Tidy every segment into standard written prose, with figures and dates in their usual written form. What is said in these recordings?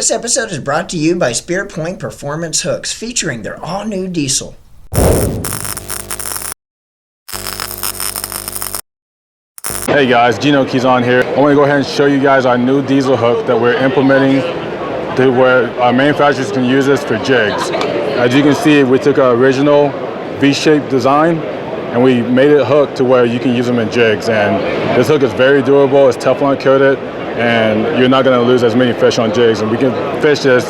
This episode is brought to you by Spirit Point Performance Hooks, featuring their all-new diesel. Hey guys, Gino Keyson here. I want to go ahead and show you guys our new diesel hook that we're implementing to where our manufacturers can use this for jigs. As you can see, we took our original V-shaped design and we made it hook to where you can use them in jigs. And this hook is very durable, it's Teflon coated, and you're not going to lose as many fish on jigs. And we can fish this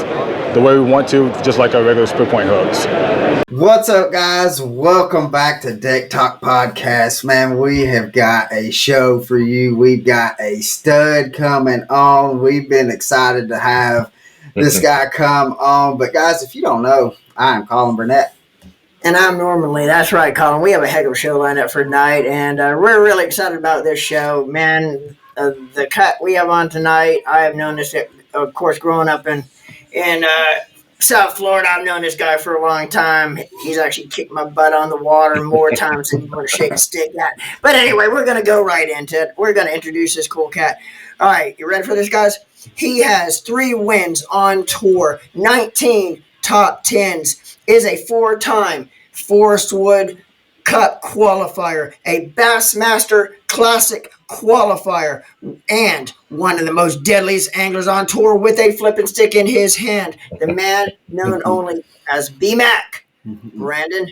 the way we want to, just like our regular Spirit Point hooks. What's up, guys? Welcome back to Deck Talk Podcast. Man, we have got a show for you. We've got a stud coming on. We've been excited to have this guy come on. But guys, if you don't know, I'm Colin Burnett. And I'm Norman Lee. That's right, Colin. We have a heck of a show lined up for tonight, and we're really excited about this show. Man, the cut we have on tonight, I have known this, of course, growing up in South Florida. I've known this guy for a long time. He's actually kicked my butt on the water more times than you want to shake a stick at. But anyway, we're going to go right into it. We're going to introduce this cool cat. All right, you ready for this, guys? He has 3 wins on tour, 19 top 10s, is a 4-time Forest Wood Cup qualifier, a Bassmaster Classic qualifier, and one of the most deadliest anglers on tour with a flipping stick in his hand, the man known only as B-Mac, Brandon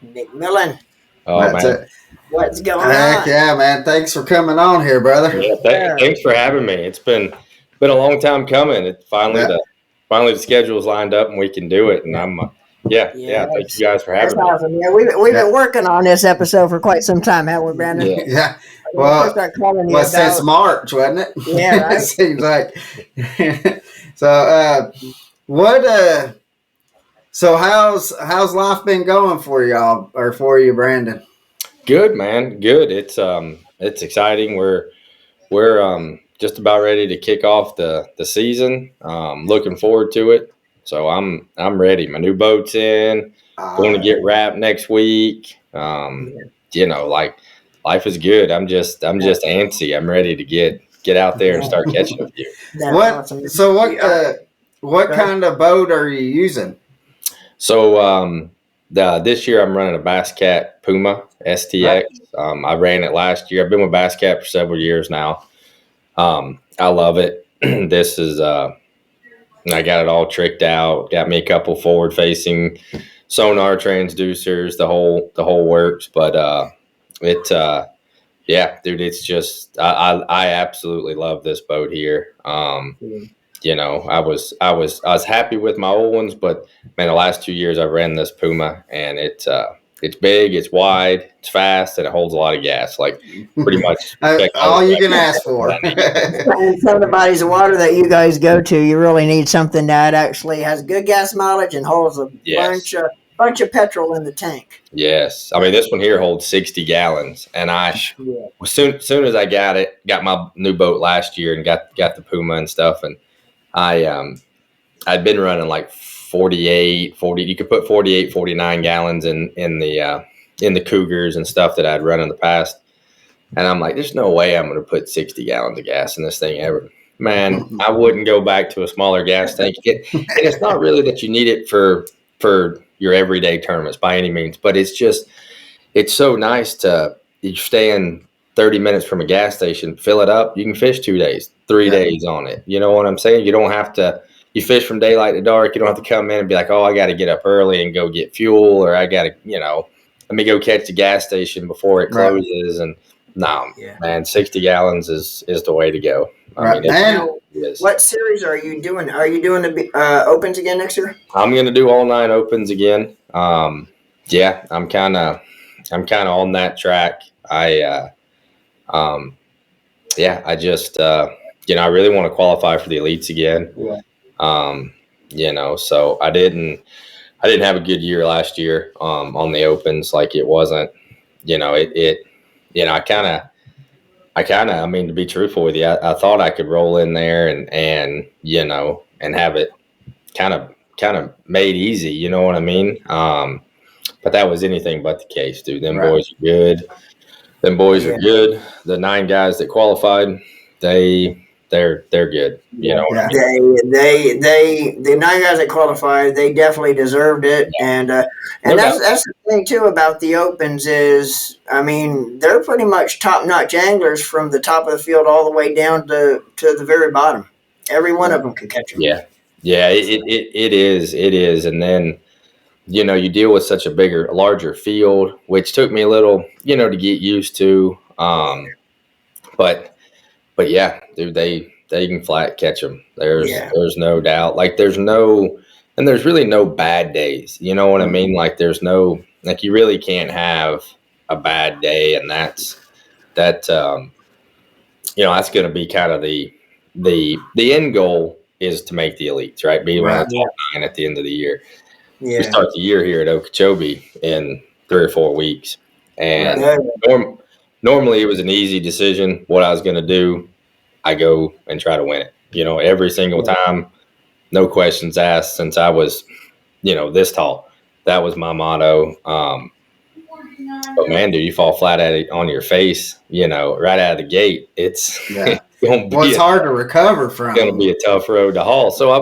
McMillan. Oh, That's man. it. What's going Heck on? yeah, man. Thanks for coming on here, brother. Yeah, thanks for having me. It's been a long time coming. It finally the schedule's lined up and we can do it. And I'm thank you guys for having me. Awesome. Yeah, we've been working on this episode for quite some time, haven't we, Brandon? Yeah. Yeah. We'll start calling you Since March, wasn't it? Yeah, right. It seems like. So how's life been going for y'all, or for you, Brandon? Good, man. Good. It's exciting. We're just about ready to kick off the season. Looking forward to it. So I'm ready. My new boat's in. Going to get wrapped next week. Life is good. I'm just antsy. I'm ready to get out there and start catching a few. Awesome. So what kind of boat are you using? So this year I'm running a Bass Cat Puma STX. I ran it last year. I've been with Bass Cat for several years now. I love it. This is I got it all tricked out. Got me a couple forward facing sonar transducers, the whole works. But dude, it's just I absolutely love this boat here. I was happy with my old ones, but man, the last 2 years I've ran this Puma, and it's big, it's wide, it's fast, and it holds a lot of gas. Like pretty much all you can ask for. And some of the bodies of water that you guys go to, you really need something that actually has good gas mileage and holds a bunch of petrol in the tank. Yes, I mean this one here holds 60 gallons, and as soon as I got my new boat last year and got the Puma and stuff, and I'd been running like 40, you could put 48, 49 gallons in the Cougars and stuff that I'd run in the past. And I'm like, there's no way I'm going to put 60 gallons of gas in this thing ever. Man, I wouldn't go back to a smaller gas tank. And it's not really that you need it for your everyday tournaments by any means, but it's so nice to, you stay in 30 minutes from a gas station, fill it up, you can fish 2 days, 3 days on it. You know what I'm saying? You don't have to, you fish from daylight to dark. You don't have to come in and be like, oh, I got to get up early and go get fuel, or I got to, let me go catch the gas station before it closes. Right. And man, 60 gallons is the way to go. I mean, it is. What series are you doing? Are you doing the Opens again next year? I'm going to do all 9 Opens again. I'm kind of on that track. I just, I really want to qualify for the elites again. So I didn't have a good year last year, on the Opens. Like it wasn't, I mean, to be truthful with you, I thought I could roll in there and have it kind of made easy. You know what I mean? But that was anything but the case, dude. Them boys are good. Them boys are good. The 9 guys that qualified, they they're good. You know what I Yeah. mean? The 9 guys that qualified, they definitely deserved it, and No doubt. that's the thing too about the opens is, I mean, they're pretty much top notch anglers from the top of the field all the way down to the very bottom. Every one of them can catch them. Yeah, yeah, it is, and then you deal with such a larger field, which took me a little to get used to. But yeah, dude, they can flat catch them. Yeah, There's no doubt. Like there's really no bad days. You know what I mean? Like there's no like you really can't have a bad day, and that that's going to be kind of the end goal is to make the elites, right? Be one of Right. the top 9 at the end of the year. We yeah, start the year here at Okeechobee in 3 or 4 weeks, and yeah, normally it was an easy decision. What I was going to do, I go and try to win it. Every single time, no questions asked. Since I was, this tall, that was my motto. But man, dude, you fall flat at it on your face, right out of the gate. It's Yeah. gonna Well, it's be hard to recover from. gonna be a tough road to haul. So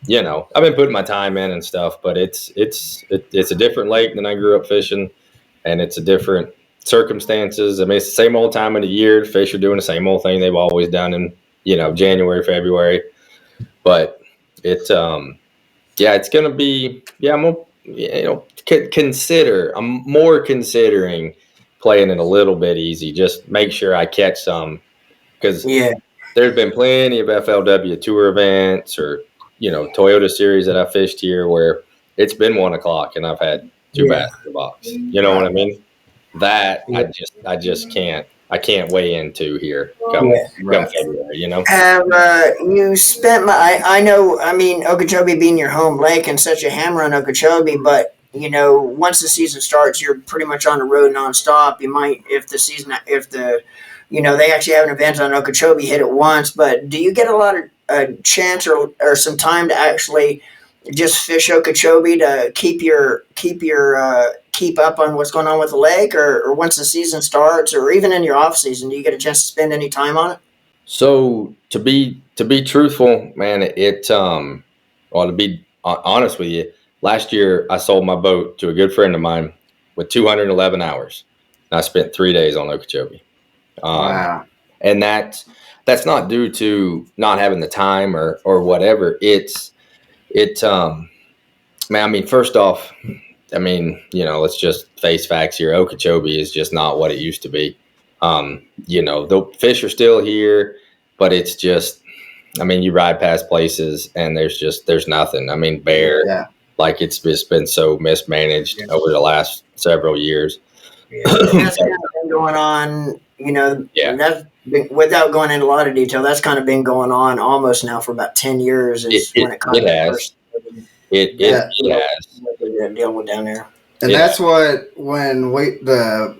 Yeah. I've been putting my time in and stuff, but it's a different lake than I grew up fishing, and it's a different circumstances. I mean, it's the same old time of the year. Fish are doing the same old thing they've always done in January, February, but it's gonna be I'm gonna consider. I'm more considering playing it a little bit easy. Just make sure I catch some because yeah, there's been plenty of FLW tour events or Toyota series that I fished here where it's been 1 o'clock and I've had 2 yeah. bass in the box. You know what I mean? That I just can't. I can't weigh into here come February. Have you spent I know, I mean, Okeechobee being your home lake and such a hammer on Okeechobee, but once the season starts, you're pretty much on the road nonstop. You might, if they actually have an event on Okeechobee, hit it once. But do you get a lot of chance or some time to actually just fish Okeechobee to keep up on what's going on with the lake, or once the season starts, or even in your off season, do you get a chance to spend any time on it? So to be truthful, man, to be honest with you, last year I sold my boat to a good friend of mine with 211 hours. And I spent 3 days on Okeechobee. Wow. And that's not due to not having the time or whatever. Man, I mean, first off, I mean, let's just face facts here. Okeechobee is just not what it used to be. The fish are still here, but it's just, I mean, you ride past places and there's nothing. I mean, bare, Yeah. like it's just been so mismanaged over the last several years. Yeah, and that's kind of been going on. Yeah. That's been, without going into a lot of detail, that's kind of been going on almost now for about 10 years. When it comes it to has. first It has. what they're dealing with down there. And that's what when the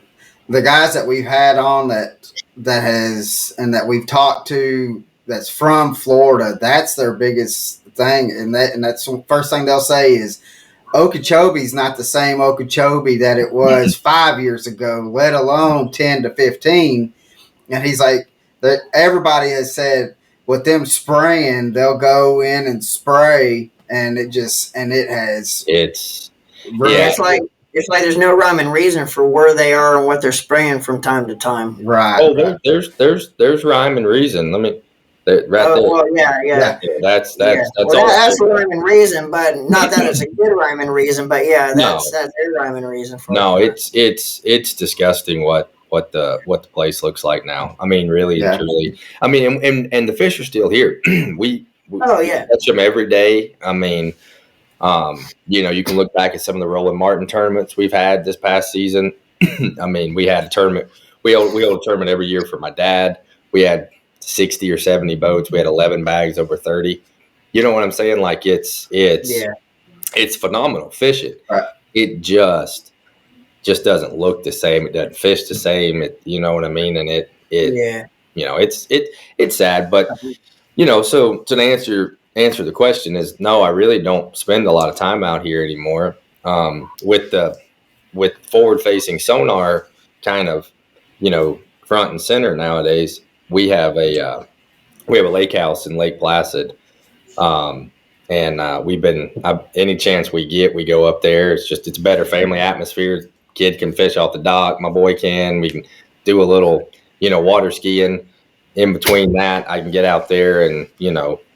guys that we've had on that that we've talked to that's from Florida, that's their biggest thing, and that's the first thing they'll say is Okeechobee's not the same Okeechobee that it was 5 years ago, let alone 10 to 15. And he's like, that everybody has said with them spraying, they'll go in and spray, and it has. It's It's like there's no rhyme and reason for where they are and what they're spraying from time to time. Right. Oh, right. there's rhyme and reason. Let me right there. Well, yeah. That's Well, that's the rhyme and reason, but not that it's a good rhyme and reason. But yeah, that's their rhyme and reason for no. it. It's disgusting what the place looks like now. I mean, really, truly. I mean, and the fish are still here. we catch them every day. I mean. You can look back at some of the Roland Martin tournaments we've had this past season. I mean, we had a tournament. We hold a tournament every year for my dad. We had 60 or 70 boats. We had 11 bags over 30. You know what I'm saying? Like it's phenomenal fishing. Right. It just doesn't look the same. It doesn't fish the same. You know what I mean? And it's sad, but so to answer the question is no, I really don't spend a lot of time out here anymore. With forward facing sonar kind of, front and center nowadays, we have we have a lake house in Lake Placid. And we've been, any chance we get, we go up there. It's a better family atmosphere. Kid can fish off the dock. My boy can. We can do a little, water skiing. In between that, I can get out there and,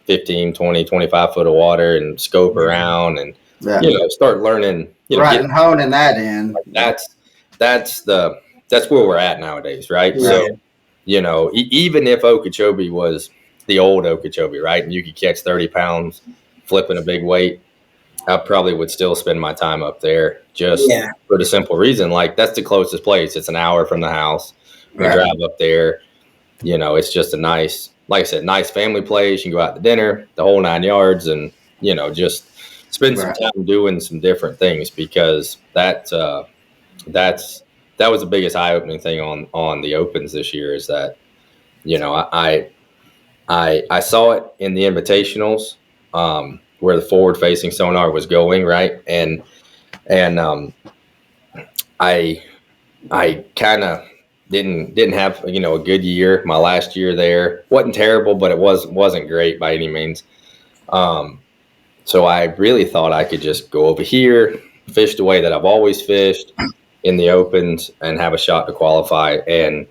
15, 20, 25 foot of water and scope around and, start learning. Right, and honing that in. That's where we're at nowadays, right? Right. So, even if Okeechobee was the old Okeechobee, right, and you could catch 30 pounds flipping a big weight, I probably would still spend my time up there just for the simple reason, like that's the closest place. It's an hour from the house. We drive up there. It's just a nice, like I said, nice family place. You can go out to dinner, the whole 9 yards, and just spend some time doing some different things, because that was the biggest eye-opening thing on the opens this year, is that I saw it in the invitationals, where the forward-facing sonar was going, right, and I kind of didn't have a good year. My last year there wasn't terrible, but it wasn't great by any means. So I really thought I could just go over here, fish the way that I've always fished in the opens, and have a shot to qualify. And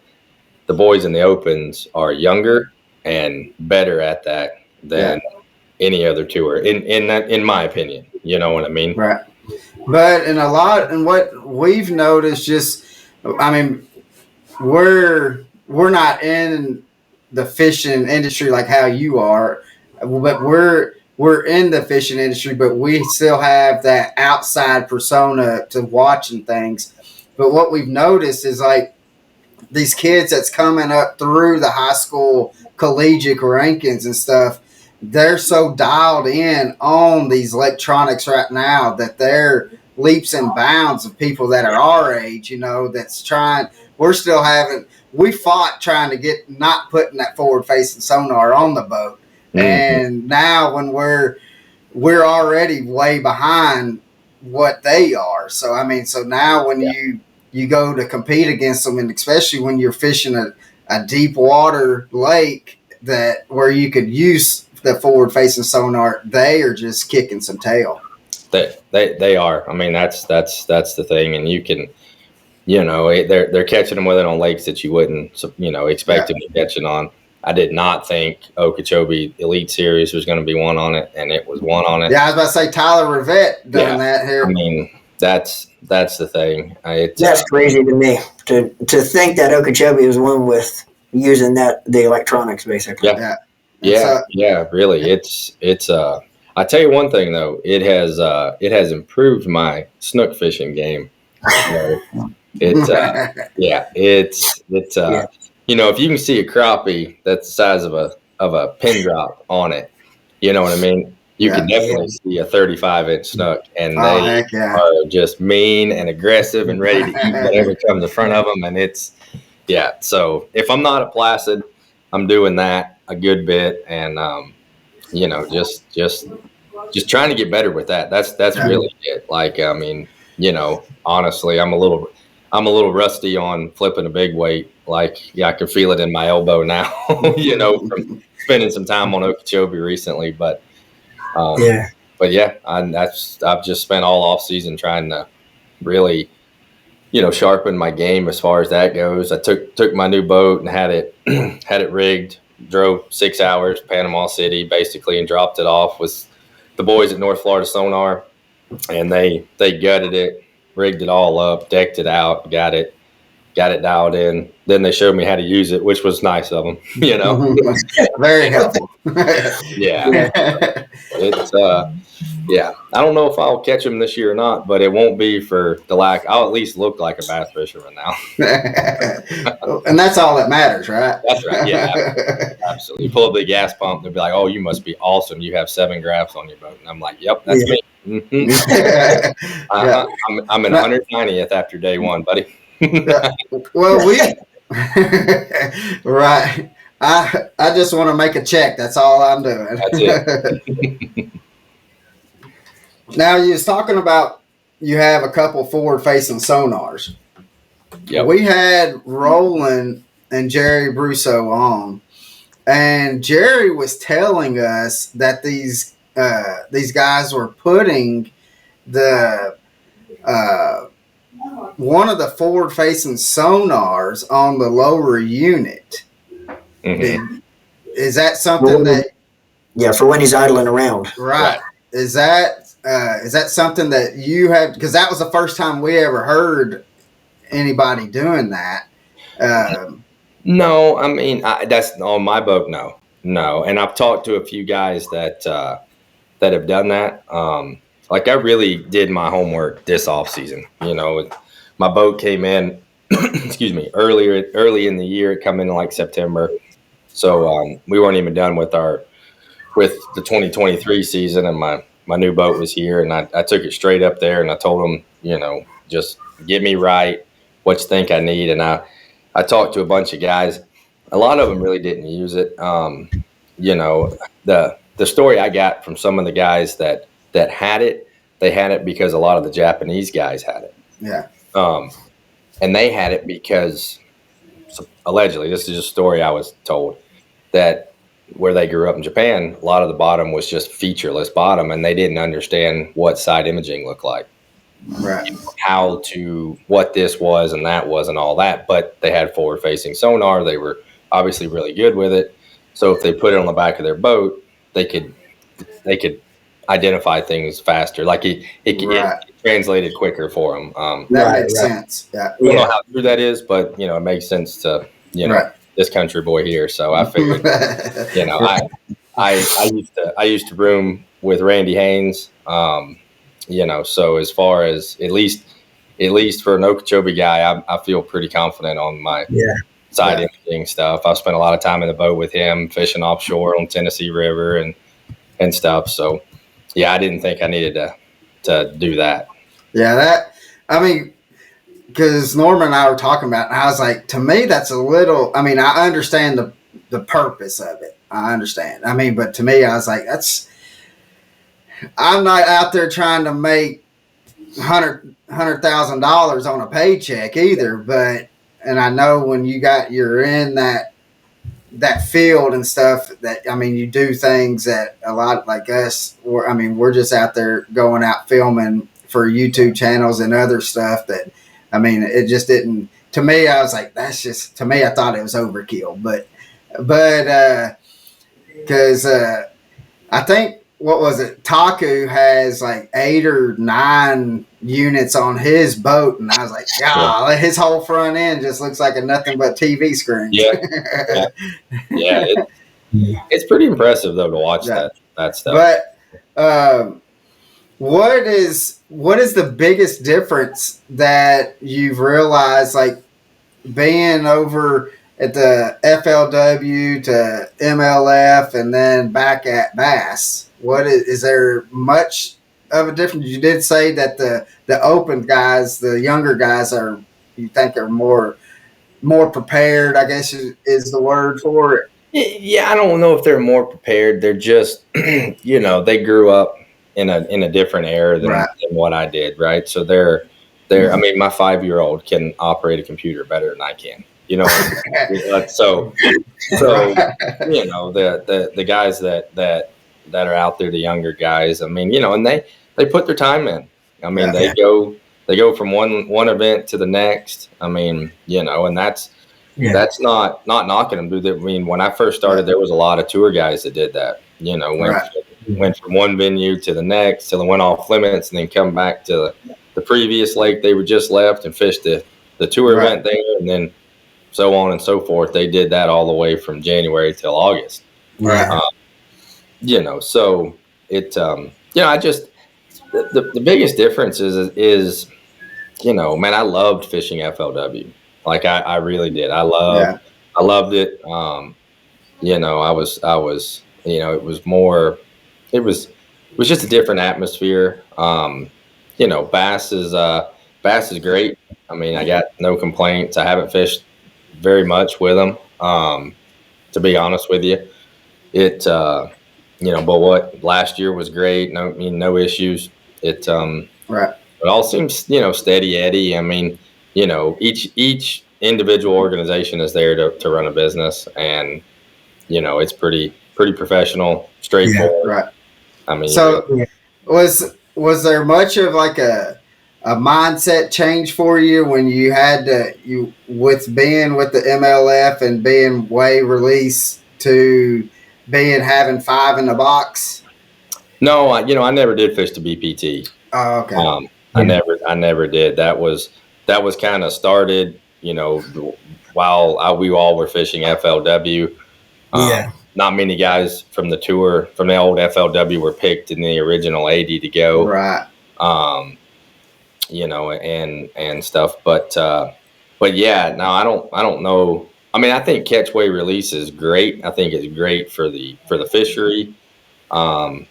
the boys in the opens are younger and better at that than any other tour, in my opinion. You know what I mean? Right. But and what we've noticed, we're not in the fishing industry like how you are, but we're in the fishing industry, but we still have that outside persona to watching things. But what we've noticed is, like, these kids that's coming up through the high school collegiate rankings and stuff, they're so dialed in on these electronics right now that they're leaps and bounds of people that are our age, that's trying. We fought trying to get, not putting that forward facing sonar on the boat. Mm-hmm. And now when we're already way behind what they are. So now when you go to compete against them, and especially when you're fishing a deep water lake where you could use the forward facing sonar, they are just kicking some tail. They are. I mean, that's the thing, and you can, they're catching them with it on lakes that you wouldn't, expect to be catching on. I did not think Okeechobee Elite Series was going to be one on it, and it was one on it. Yeah, I was about to say Tyler Rivette done that here. I mean, that's the thing. That's crazy to me to think that Okeechobee was one with using the electronics, basically. Yeah, really. It's I tell you one thing though, it has improved my snook fishing game. It's if you can see a crappie that's the size of a pin drop on it, you know what I mean? You can definitely see a 35-inch snook, and they are just mean and aggressive and ready to eat whatever comes in front of them. And so if I'm not at Placid, I'm doing that a good bit, and just trying to get better with that. That's really it. Like, I mean, honestly, I'm a little rusty on flipping a big weight. Like, I can feel it in my elbow now, from spending some time on Okeechobee recently. But I've just spent all off season trying to really, sharpen my game as far as that goes. I took my new boat and had it rigged, drove 6 hours, Panama City basically, and dropped it off with the boys at North Florida Sonar, and they gutted it, rigged it all up, decked it out, got it dialed in. Then they showed me how to use it, which was nice of them, Very helpful. It's I don't know if I'll catch them this year or not, but it won't be for the lack. I'll at least look like a bass fisherman now. And that's all that matters, right? That's right. Yeah, absolutely. You pull up the gas pump, they'll be like, "Oh, you must be awesome. You have 7 graphs on your boat." And I'm like, "Yep, that's me." Mm-hmm. I'm in 190th after day one, buddy. Well, right. I just want to make a check. That's all I'm doing. That's it. Now, you was talking about you have a couple forward-facing sonars. Yep. We had Roland and Jerry Brusso on, And Jerry was telling us that these guys were putting the one of the forward facing sonars on the lower unit. Mm-hmm. Is that something that? Yeah, for when he's idling around. Right. Is that something that you have? Because that was the first time we ever heard anybody doing that. No, I mean that's on my boat. No, and I've talked to a few guys that have done that. Like I really did my homework this off season. You know, my boat came in, excuse me, early in the year. It come in like September, so we weren't even done with the 2023 season, and my new boat was here, and I took it straight up there, and I told them, you know, just get me right. What you think I need? And I talked to a bunch of guys. A lot of them really didn't use it. You know, the story I got from some of the guys that had it, they had it because a lot of the Japanese guys had it. Yeah. And they had it because allegedly, this is just a story I was told, that where they grew up in Japan, a lot of the bottom was just featureless bottom, and they didn't understand what side imaging looked like. Right. What this was and that was and all that, but they had forward facing sonar. They were obviously really good with it. So if they put it on the back of their boat, they could identify things faster. Like it translated quicker for them. That makes sense. Yeah. I don't know how true that is, but you know, it makes sense to, you know, this country boy here. So I figured, you know, I used to room with Randy Haynes. You know, so as far as at least for an Okeechobee guy, I feel pretty confident on my side imaging stuff. I've spent a lot of time in the boat with him, fishing offshore on Tennessee River and stuff. So yeah, I didn't think I needed to do that. Yeah, I mean, because Norman and I were talking about it, and I was like, to me, that's a little, I mean, I understand the purpose of it. I understand. I mean, but to me, I was like, I'm not out there trying to make $100,000 on a paycheck either, but, and I know when you're in that field and stuff, that, I mean, you do things that a lot like us, we're just out there going out filming for YouTube channels and other stuff that, I mean, it just didn't, to me, I was like, that's just, to me, I thought it was overkill, but because I think, what was it? Taku has like 8 or 9 units on his boat, and I was like, "God, his whole front end just looks like a nothing but TV screen." Yeah. It's pretty impressive though to watch that stuff. But what is the biggest difference that you've realized, like being over at the FLW to MLF and then back at Bass? What is there much of a difference? You did say that the open guys, the younger guys, you think are more prepared, I guess is the word for it. Yeah, I don't know if they're more prepared. They're just, you know, they grew up in a different era than what I did, right? So they're I mean, my 5-year-old can operate a computer better than I can. You know, so you know, the guys that are out there, the younger guys, I mean, you know, and they put their time in. I mean, they go from one event to the next. I mean, you know, and that's not knocking them. I mean, when I first started, there was a lot of tour guys that did that. You know, went from one venue to the next till they went off limits, and then come back to the previous lake they were just left and fished the tour event there, and then so on and so forth. They did that all the way from January till August. Right. You know, so it, you know, I just, the biggest difference is, you know, man, I loved fishing FLW. Like I really did. I loved it. You know, I was, you know, it was just a different atmosphere. You know, bass is great. I mean, I got no complaints. I haven't fished very much with them. To be honest with you, it, you know, but what last year was great. No issues. It all seems, you know, steady Eddie. I mean, you know, each individual organization is there to run a business, and it's pretty professional, straightforward. Right. I mean, So Yeah. was there much of like a mindset change for you when you had to with being with the MLF and being way released to being having 5 in the box? no, I never did fish the BPT. Oh, okay. I never did. That was kind of started, while we all were fishing FLW. Yeah. Not many guys from the tour, from the old FLW, were picked in the original 80 to go. Right. And stuff. But yeah, no, I don't know. I mean, I think catchway release is great. I think it's great for the fishery. I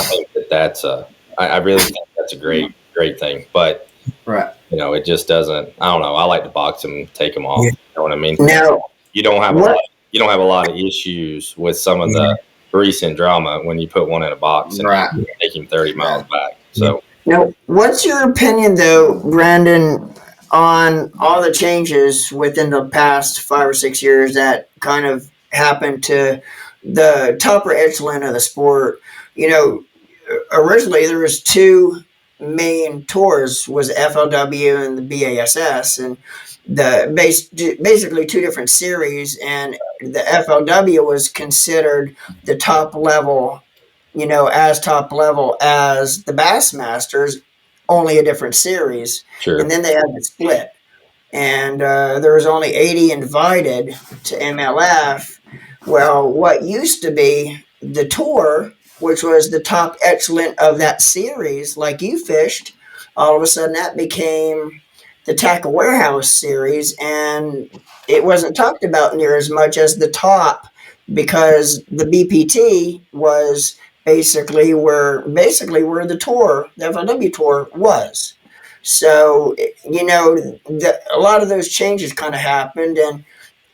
think that's I really think that's a great thing. But Right. it just doesn't. I don't know. I like to box them, take them off. Yeah. You know what I mean? Now, You don't have what? you don't have a lot of issues with some of Yeah. the recent drama when you put one in a box and Right. take him 30 miles back. So. Now, what's your opinion, though, Brandon, on all the changes within the past 5 or 6 years that kind of happened to the topper echelon of the sport? Originally there was two main tours, was the FLW and the BASS, and basically two different series, and the FLW was considered the top level, as top level as the Bassmasters, only a different series. Sure. And then they had to split. And there was only 80 invited to MLF. Well, what used to be the tour, which was the top echelon of that series, like you fished, all of a sudden that became the Tackle Warehouse series, and it wasn't talked about near as much as the top, because the BPT was basically where the tour, the FLW tour, was. So a lot of those changes kind of happened, and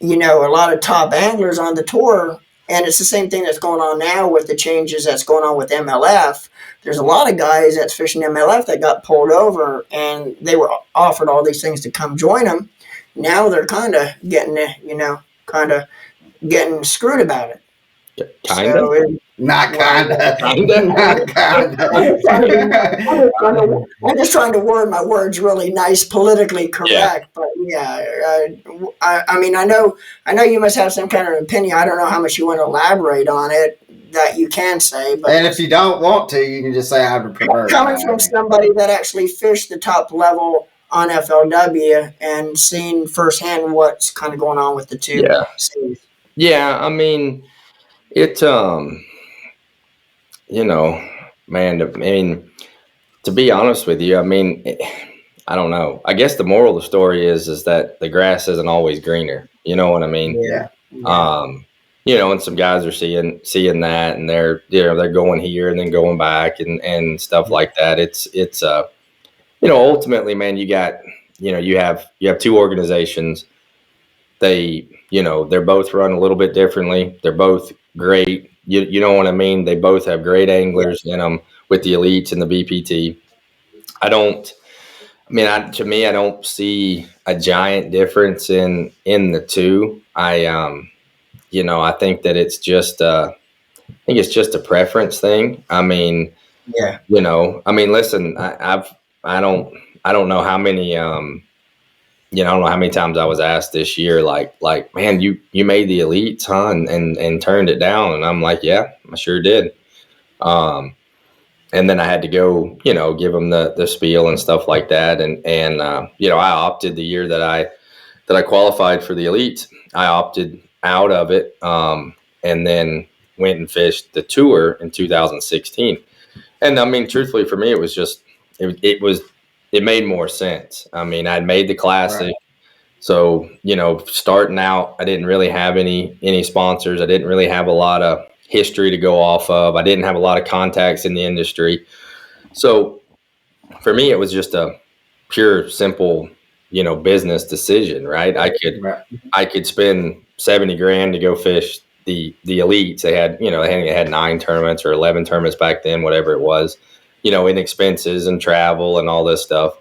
a lot of top anglers on the tour, and it's the same thing that's going on now with the changes that's going on with MLF. There's a lot of guys that's fishing MLF that got pulled over, and they were offered all these things to come join them. Now they're kind of getting screwed about it. Kind of. Not kinda. Not kinda. I'm just trying to word my words really nice, politically correct. Yeah. But yeah, I mean, I know you must have some kind of opinion. I don't know how much you want to elaborate on it that you can say. But And if you don't want to, you can just say I would prefer. coming from somebody that actually fished the top level on FLW and seen firsthand what's kind of going on with the two Yeah. series. Yeah, I mean, it man, to be honest with you, I mean, I don't know. I guess the moral of the story is that the grass isn't always greener. You know what I mean? Yeah. And some guys are seeing that, and they're going here and then going back and stuff like that. It's ultimately, man, you have two organizations. They're both run a little bit differently. They're both great. You know what I mean? They both have great anglers in them with the elites and the BPT. To me, I don't see a giant difference in the two. I think that it's just a preference thing. I mean, Yeah. Listen, I don't know how many, I don't know how many times I was asked this year, like, man, you made the elites, huh? And turned it down. And I'm like, yeah, I sure did. And then I had to go, give them the spiel and stuff like that. And I opted the year that I qualified for the elites. I opted out of it. And then went and fished the tour in 2016. And I mean, truthfully, for me, it was just, it made more sense. I mean, I'd made the classic. Right. So, starting out, I didn't really have any sponsors. I didn't really have a lot of history to go off of. I didn't have a lot of contacts in the industry. So for me, it was just a pure, simple, business decision, right? I could spend $70,000 to go fish the elites. They had, they had 9 tournaments or 11 tournaments back then, whatever it was, in expenses and travel and all this stuff.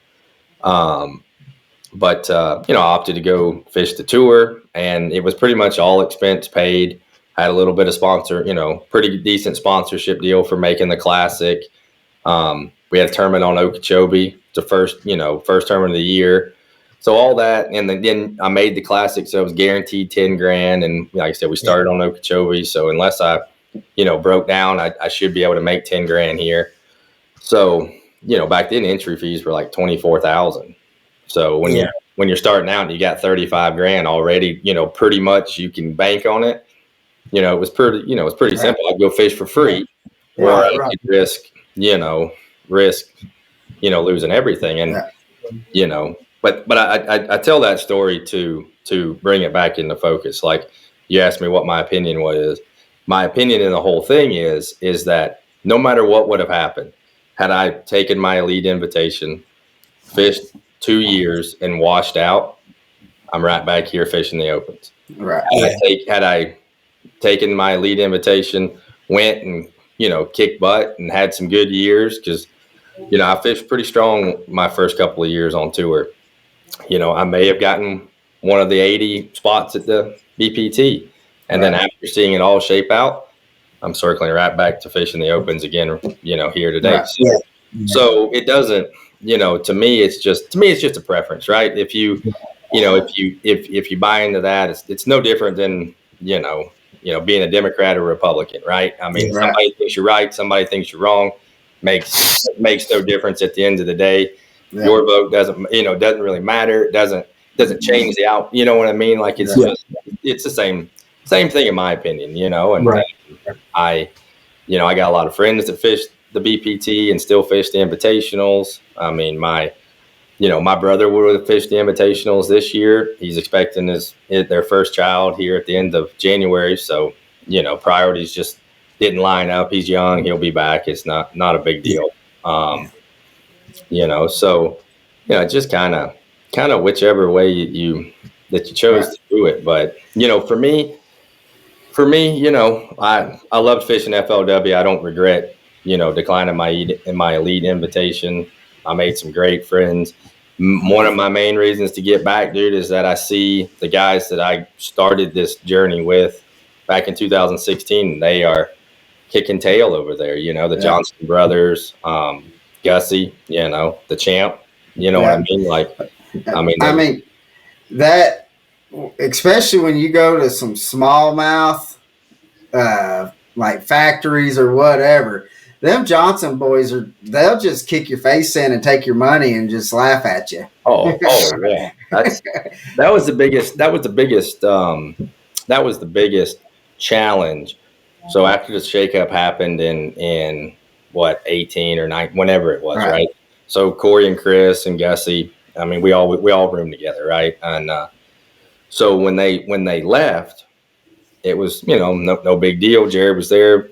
But I opted to go fish the tour, and it was pretty much all expense paid. Had a little bit of sponsor, pretty decent sponsorship deal for making the classic. We had a tournament on Okeechobee, the first tournament of the year. So all that, and then I made the classic, so it was guaranteed 10 grand. And like I said, we started on Okeechobee, so unless I, broke down, I should be able to make 10 grand here. So, back then entry fees were like 24,000. So when you're starting out and you got 35 grand already, pretty much you can bank on it. It was pretty simple. I'd go fish for free, or I could risk losing everything. And, but I tell that story to bring it back into focus. Like you asked me what my opinion was. My opinion in the whole thing is that no matter what would have happened, had I taken my elite invitation, fished 2 years and washed out, I'm right back here fishing the opens. Right. Had I taken my elite invitation, went and, kicked butt and had some good years, because, I fished pretty strong my first couple of years on tour. I may have gotten one of the 80 spots at the BPT. And then after seeing it all shape out, I'm circling right back to fishing the opens again, here today. Right. So it doesn't, to me, it's just a preference, right? If you, if you buy into that, it's no different than, being a Democrat or Republican, right? I mean, somebody thinks you're right, somebody thinks you're wrong. Makes no difference at the end of the day. Yeah. Your vote doesn't really matter. It doesn't change the out. You know what I mean? Like it's the same thing in my opinion. And I got a lot of friends that fish the BPT and still fish the invitationals. I mean, my brother would have fished the invitationals this year. He's expecting their first child here at the end of January. So, priorities just didn't line up. He's young. He'll be back. It's not a big deal. So, just kind of whichever way you chose to do it. But, for me, I loved fishing FLW. I don't regret, declining my elite invitation. I made some great friends. One of my main reasons to get back, dude, is that I see the guys that I started this journey with back in 2016. They are kicking tail over there. The Johnson brothers, Gussie, the champ. You know what I mean? Like, I mean that, especially when you go to some smallmouth, like factories or whatever. Them Johnson boys they'll just kick your face in and take your money and just laugh at you. Oh yeah. That was the biggest challenge. So after the shakeup happened in 18 or 9, whenever it was, right? So Corey and Chris and Gussie, I mean, we all roomed together, right? And so when they left, it was, no big deal. Jared was there,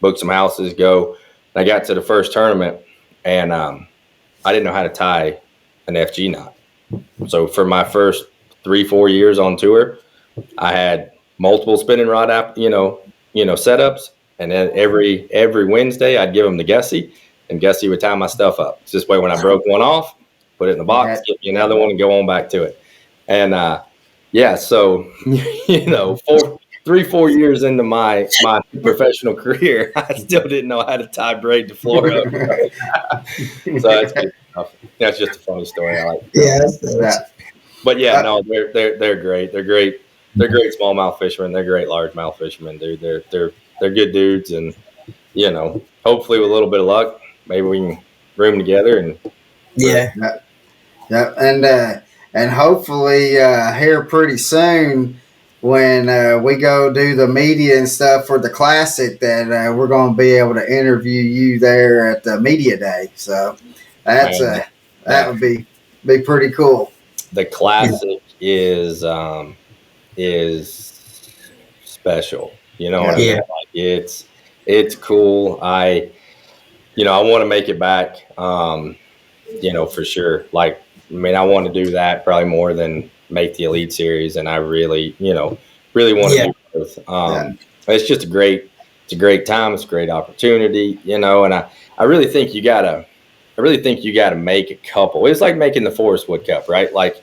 booked some houses, go. I got to the first tournament, and I didn't know how to tie an FG knot. So for my first 3-4 years on tour, I had multiple spinning rod setups, and then every Wednesday I'd give them to Gussie, and Gussie would tie my stuff up. It's this way, when I broke one off, put it in the box, get me another one, and go on back to it. And so 3-4 years into my professional career, I still didn't know how to tie braid to Florida. So that's just a funny story. I like that. But no, they're great. They're great. They're great smallmouth fishermen. They're great largemouth fishermen, dude. They're good dudes, and hopefully with a little bit of luck, maybe we can room together and and hopefully here pretty soon, when we go do the media and stuff for the classic, that we're going to be able to interview you there at the media day. So that would be pretty cool. The classic is special. What I mean? Like it's cool. I want to make it back. For sure. Like, I mean, I want to do that probably more than make the Elite Series, and I really want to do both. It's just a great time. It's a great opportunity, and I really think you gotta make a couple. It's like making the Forest Wood Cup, right? Like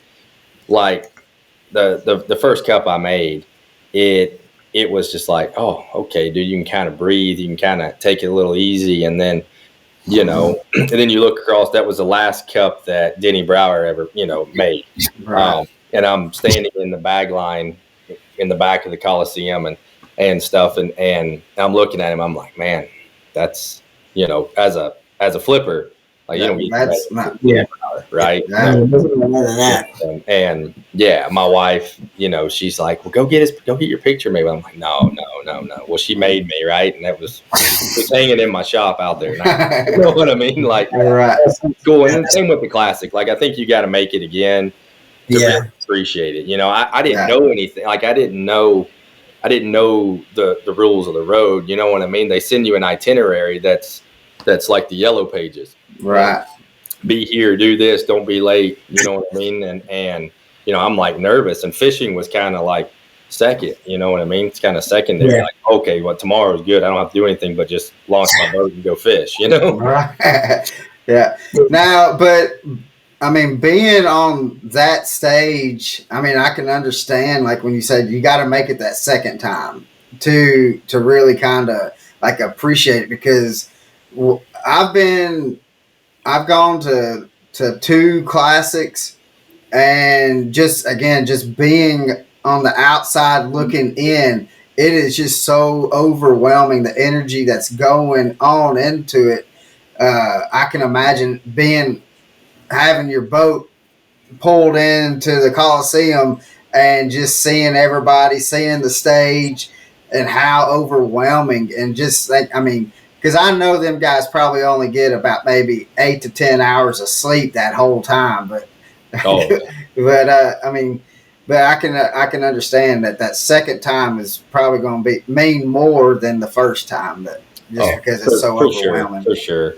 the first cup I made, it it was just like, oh, okay, dude, you can kind of breathe, you can kind of take it a little easy, and then and then you look across. That was the last cup that Denny Brower ever made. Right. And I'm standing in the bag line in the back of the Coliseum and stuff, and I'm looking at him. I'm like, man, that's as a flipper, like you don't get That's not. Yeah. right. That, And yeah, my wife, she's like, well, go get your picture made. I'm like, no. Well, she made me, right, and that was hanging in my shop out there. You know what I mean? Like, right. cool. And same with the classic. Like, I think you got to make it again to really appreciate it. I didn't know anything. Like, I didn't know the rules of the road. You know what I mean? They send you an itinerary that's like the yellow pages. Right. Be here, do this, don't be late. You know what I mean? And I'm like nervous, and fishing was kind of like second. You know what I mean? It's kind of secondary. Yeah. Like, okay, well, tomorrow's good. I don't have to do anything but just launch my boat and go fish. Right. Yeah. Now, but I mean, being on that stage, I mean, I can understand, like when you said you got to make it that second time to really kind of like appreciate it, because I've gone to two classics, and just being on the outside looking in, it is just so overwhelming, the energy that's going on into it. I can imagine having your boat pulled into the Coliseum and just seeing everybody, seeing the stage, and how overwhelming. And just think, I mean, because I know them guys probably only get about maybe 8 to 10 hours of sleep that whole time, but but I can understand that second time is probably going to mean more than the first time, but because it's so overwhelming. For sure.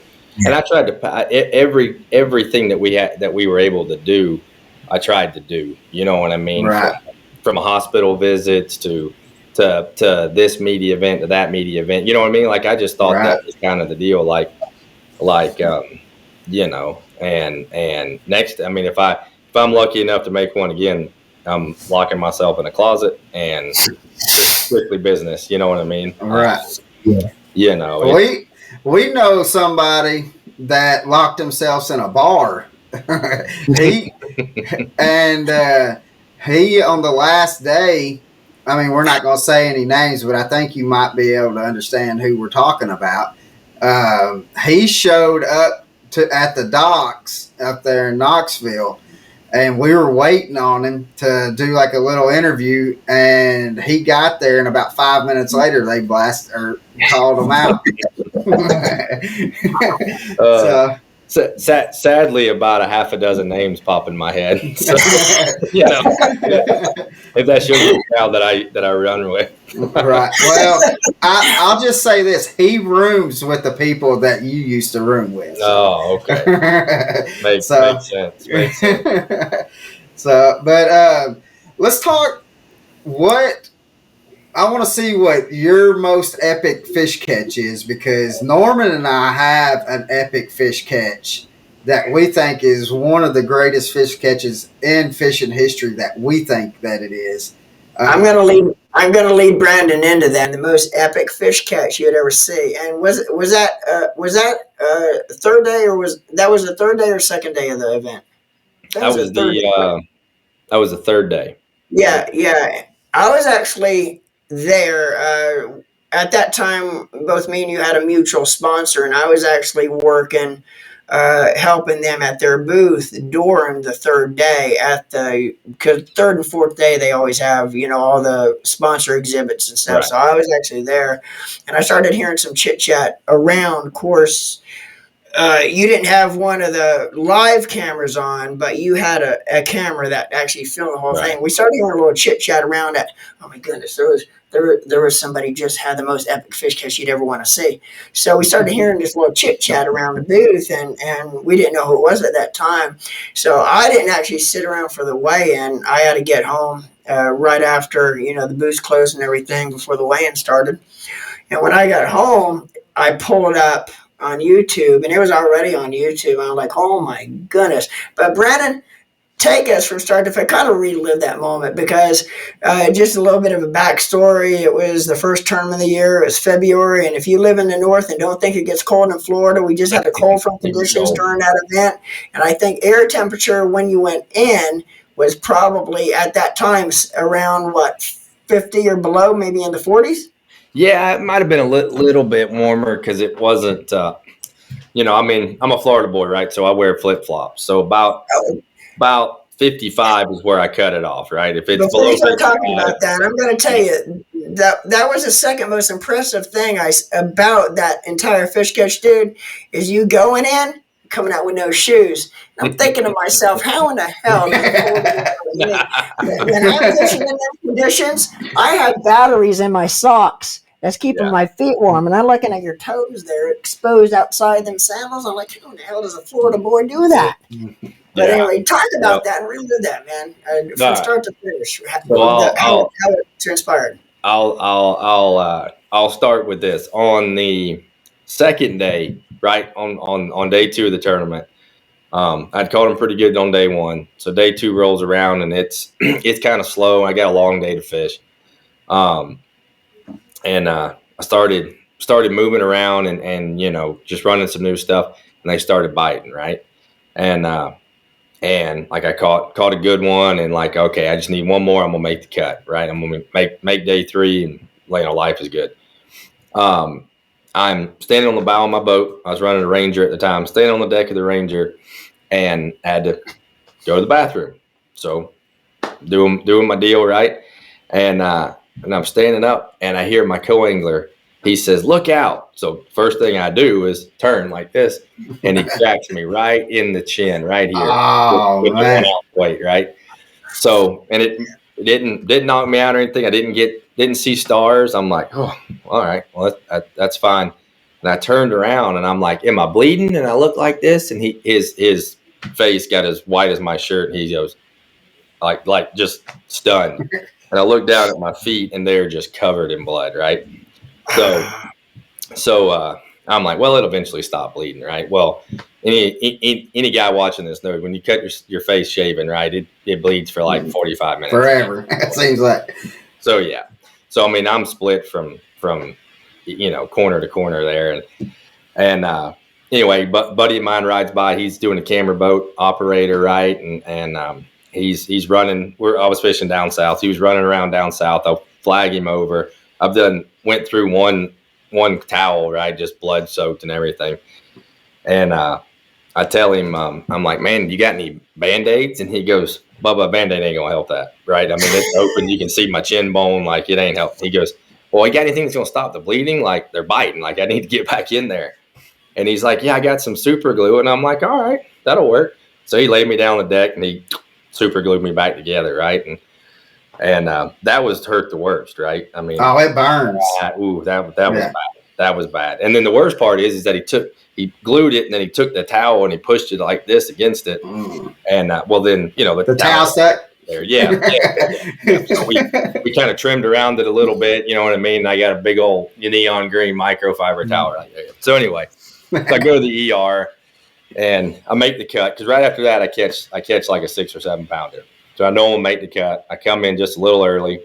And I tried to everything that we were able to do, I tried to do. You know what I mean? Right. From hospital visits to this media event to that media event. You know what I mean? Like, I just thought that was kind of the deal. And next, I mean, if I'm lucky enough to make one again, I'm locking myself in a closet and strictly business. You know what I mean? Right. We know somebody that locked themselves in a bar. he on the last day, I mean, we're not going to say any names, but I think you might be able to understand who we're talking about. He showed up at the docks up there in Knoxville, and we were waiting on him to do like a little interview, and he got there, and about 5 minutes later, they called him out. Sadly, about a half a dozen names pop in my head. So, if that shows you the crowd that I run with. Right. Well, I'll just say this: he rooms with the people that you used to room with. So. Oh, okay. Makes sense. So, but let's talk. I want to see what your most epic fish catch is, because Norman and I have an epic fish catch that we think is one of the greatest fish catches in fishing history. That we think that it is. I'm gonna lead Brandon into that. The most epic fish catch you'd ever see. And was that third day, or was the third day or second day of the event? That was the third day. Yeah. I was actually there. At that time, both me and you had a mutual sponsor, and I was actually working, helping them at their booth during the third day because third and fourth day they always have, all the sponsor exhibits and stuff. Right. So I was actually there, and I started hearing some chit chat around. Of course, you didn't have one of the live cameras on, but you had a camera that actually filmed the whole thing. We started hearing a little chit chat around that. Oh my goodness, there was somebody just had the most epic fish catch you'd ever want to see. So we started hearing this little chit chat around the booth, and we didn't know who it was at that time. So I didn't actually sit around for the weigh-in. I had to get home right after the booth closed and everything before the weigh-in started. And when I got home, I pulled it up on YouTube, and it was already on YouTube. I was like, oh my goodness. But Brandon, take us from start to finish, kind of relive that moment because just a little bit of a backstory. It was the first tournament of the year. It was February, and if you live in the north and don't think it gets cold in Florida, we just had a cold front conditions during that event, and I think air temperature when you went in was probably at that time around 50 or below, maybe in the 40s. Yeah, it might have been a little bit warmer because it wasn't. I mean, I'm a Florida boy, right? So I wear flip flops. So about 55 is where I cut it off, right? If it's Before below we start 55, talking about that, I'm going to tell you that was the second most impressive thing about that entire fish catch, dude, is you going in, coming out with no shoes. And I'm thinking to myself, how in the hell do you pull that out? When I'm fishing in those conditions, I have batteries in my socks that's keeping my feet warm, and I'm looking at your toes there exposed outside them sandals. I'm like, how in the hell does a Florida boy do that? But anyway, talk about that and relive that, man, from start to finish. How it transpired. I'll start with this. On the second day, right on day 2 of the tournament, I'd caught him pretty good on day 1. So day 2 rolls around and it's it's kind of slow. I got a long day to fish, and I started moving around and just running some new stuff, and they started biting, right, and like I caught a good one, and like, okay, I just need one more. I'm gonna make the cut, right? I'm gonna make day 3, and life is good. I'm standing on the bow of my boat. I was running a Ranger at the time, standing on the deck of the Ranger, and I had to go to the bathroom. So doing my deal, right? And I'm standing up, and I hear my co-angler. He says, "Look out!" So first thing I do is turn like this, and he cracks me right in the chin, right here. Oh, with man. the weight, right? So, and it didn't knock me out or anything. I didn't see stars. I'm like, oh, all right, well that's fine. And I turned around, and I'm like, "Am I bleeding?" And I look like this, and his face got as white as my shirt, and he goes, like just stunned. And I look down at my feet, and they're just covered in blood, right? So I'm like, well, it'll eventually stop bleeding, right? Well, any guy watching this knows when you cut your face shaving, right, it bleeds for like 45 minutes. Forever, it seems like. So yeah. So I mean, I'm split from corner to corner there, and anyway, buddy of mine rides by. He's doing a camera boat operator, right, and he's running. I was fishing down south. He was running around down south. I'll flag him over. Went through one towel, right, just blood soaked and everything. And I tell him, I'm like, "Man, you got any Band-Aids?" And he goes, "Bubba, Band-Aid ain't gonna help that, right? I mean, it's open. You can see my chin bone. Like, it ain't helping." He goes, "Well, you got anything that's gonna stop the bleeding? Like, they're biting. Like, I need to get back in there." And he's like, "Yeah, I got some super glue." And I'm like, "All right, that'll work." So he laid me down on the deck, and he super glued me back together, right? And that was hurt the worst, right? I mean, oh, it burns. That was bad. That was bad. And then the worst part is that he glued it, and then he took the towel and he pushed it like this against it. And well, then the towel stuck there. Yeah. So we kind of trimmed around it a little bit. You know what I mean? I got a big old neon green microfiber towel right there. So anyway, so I go to the ER and I make the cut, because right after that I catch like a 6 or 7 pounder. So I know I'm gonna make the cut. I come in just a little early,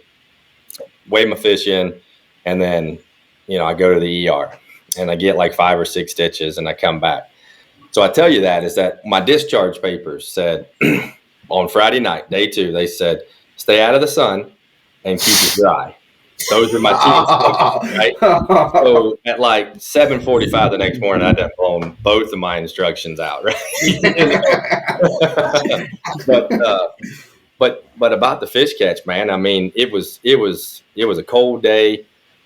weigh my fish in, and then I go to the ER and I get like 5 or 6 stitches, and I come back. So I tell you that is that my discharge papers said on Friday night, day 2, they said, "Stay out of the sun and keep it dry." Those are my 2 instructions, right? So at like 7:45 the next morning, I'd have blown both of my instructions out, right? But about the fish catch, man, I mean, it was a cold day.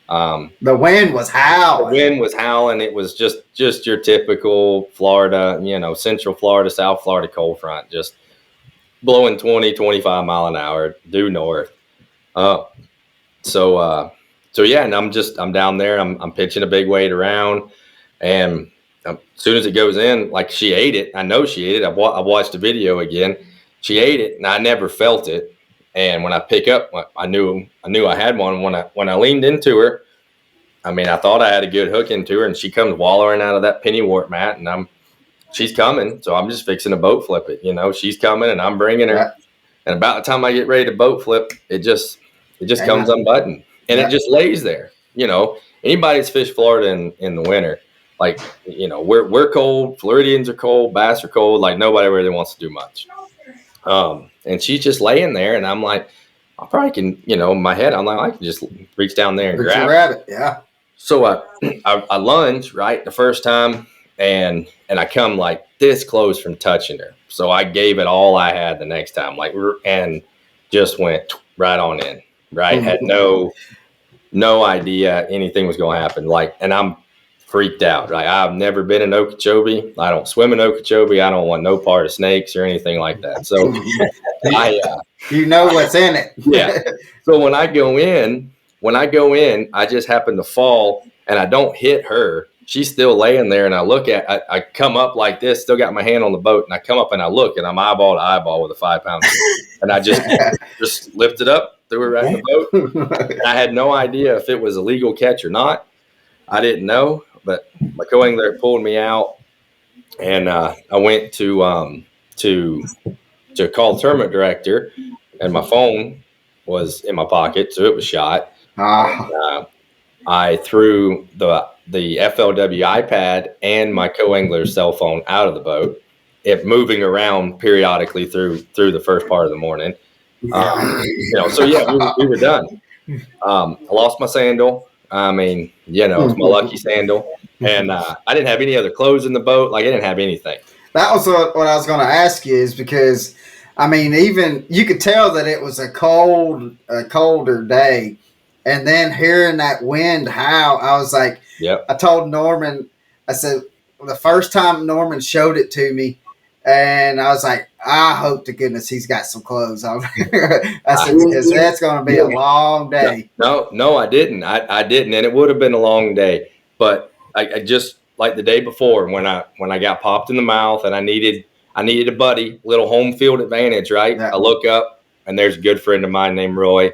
The wind was howling. It was just your typical Florida, Central Florida, South Florida cold front, just blowing 20, 25 mile an hour due north. So yeah, and I'm down there. I'm pitching a big weight around, and as soon as it goes in, like, she ate it. I know she ate it. I watched the video again. She ate it, and I never felt it. And when I pick up, I knew I had one. When I leaned into her, I mean, I thought I had a good hook into her, and she comes wallowing out of that pennywort mat, and I'm she's coming, so I'm just fixing to boat flip it. She's coming, and I'm bringing her. Right. And about the time I get ready to boat flip, it just comes unbuttoned, and it just lays there. Anybody that's fished Florida in the winter, like, we're cold, Floridians are cold, bass are cold, like nobody really wants to do much. And she's just laying there, and I'm like, I probably can, in my head, I'm like, I can just reach down there and grab it. Yeah. So I lunge right the first time, and I come like this close from touching her. So I gave it all I had the next time, and just went right on in. Right, had no idea anything was going to happen. And I'm freaked out. Right, I've never been in Okeechobee. I don't swim in Okeechobee. I don't want no part of snakes or anything like that. So you know what's in it. Yeah. So when I go in, I just happen to fall, and I don't hit her. She's still laying there, and I come up like this, still got my hand on the boat, and I come up and I look, and I'm eyeball to eyeball with a 5-pounder. And I just lift it up, threw her right in the boat. And I had no idea if it was a legal catch or not. I didn't know, but my co-angler pulled me out, and I went to call the tournament director, and my phone was in my pocket, so it was shot. I threw the FLW iPad and my co-angler's cell phone out of the boat, it moving around periodically through the first part of the morning. So yeah, we were done. I lost my sandal. I mean, it's my lucky sandal, and I didn't have any other clothes in the boat. Like, I didn't have anything. That was what I was going to ask you, is because, I mean, even you could tell that it was a colder day. And then hearing that wind howl, I was like, yep. I told Norman, I said, the first time Norman showed it to me, and I was like, I hope to goodness he's got some clothes on. I said, because that's going to be a long day. No, I didn't. I didn't. And it would have been a long day. But I just, like the day before, when I got popped in the mouth and I needed a buddy, little home field advantage, right? Yeah. I look up, and there's a good friend of mine named Roy,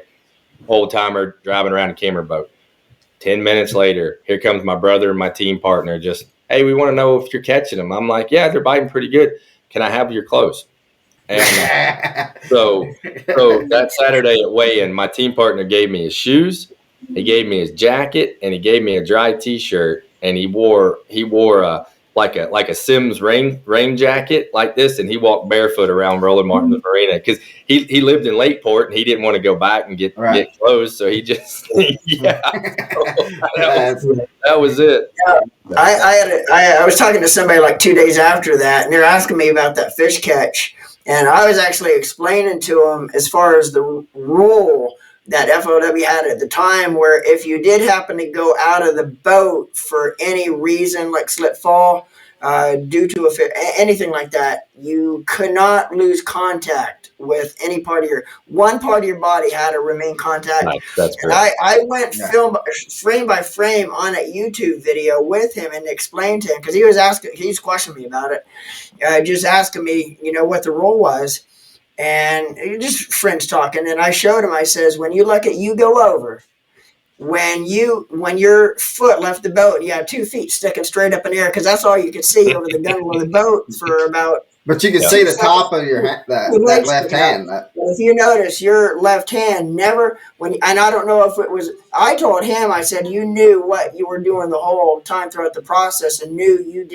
old timer, driving around a camera boat. 10 minutes later, here comes my brother and my team partner. Just, hey, we want to know if you're catching them. I'm like, yeah, they're biting pretty good. Can I have your clothes? And so that Saturday at weigh-in, my team partner gave me his shoes, he gave me his jacket, and he gave me a dry T-shirt. And he wore like a Sims rain jacket like this, and he walked barefoot around Roland Martin's Marina because he lived in Lakeport, and he didn't want to go back and get clothes, so he just that was it. I was talking to somebody like 2 days after that, and they're asking me about that fish catch, and I was actually explaining to them as far as the rule that FLW had at the time, where if you did happen to go out of the boat for any reason, like slip fall, due to anything like that, you could not lose contact with any part of one part of your body had to remain contact. Right, that's and I went frame by frame on a YouTube video with him and explained to him, because he was questioning me about it, just asking me, what the rule was. And just friends talking, and I showed him. I says, when you look at you go over, when your foot left the boat, you have 2 feet sticking straight up in the air, because that's all you could see over the gunwale of the boat for about. But you can see the top of your that left hand. If you notice, your left hand never and I don't know if it was. I told him, I said, you knew what you were doing the whole time throughout the process, and knew you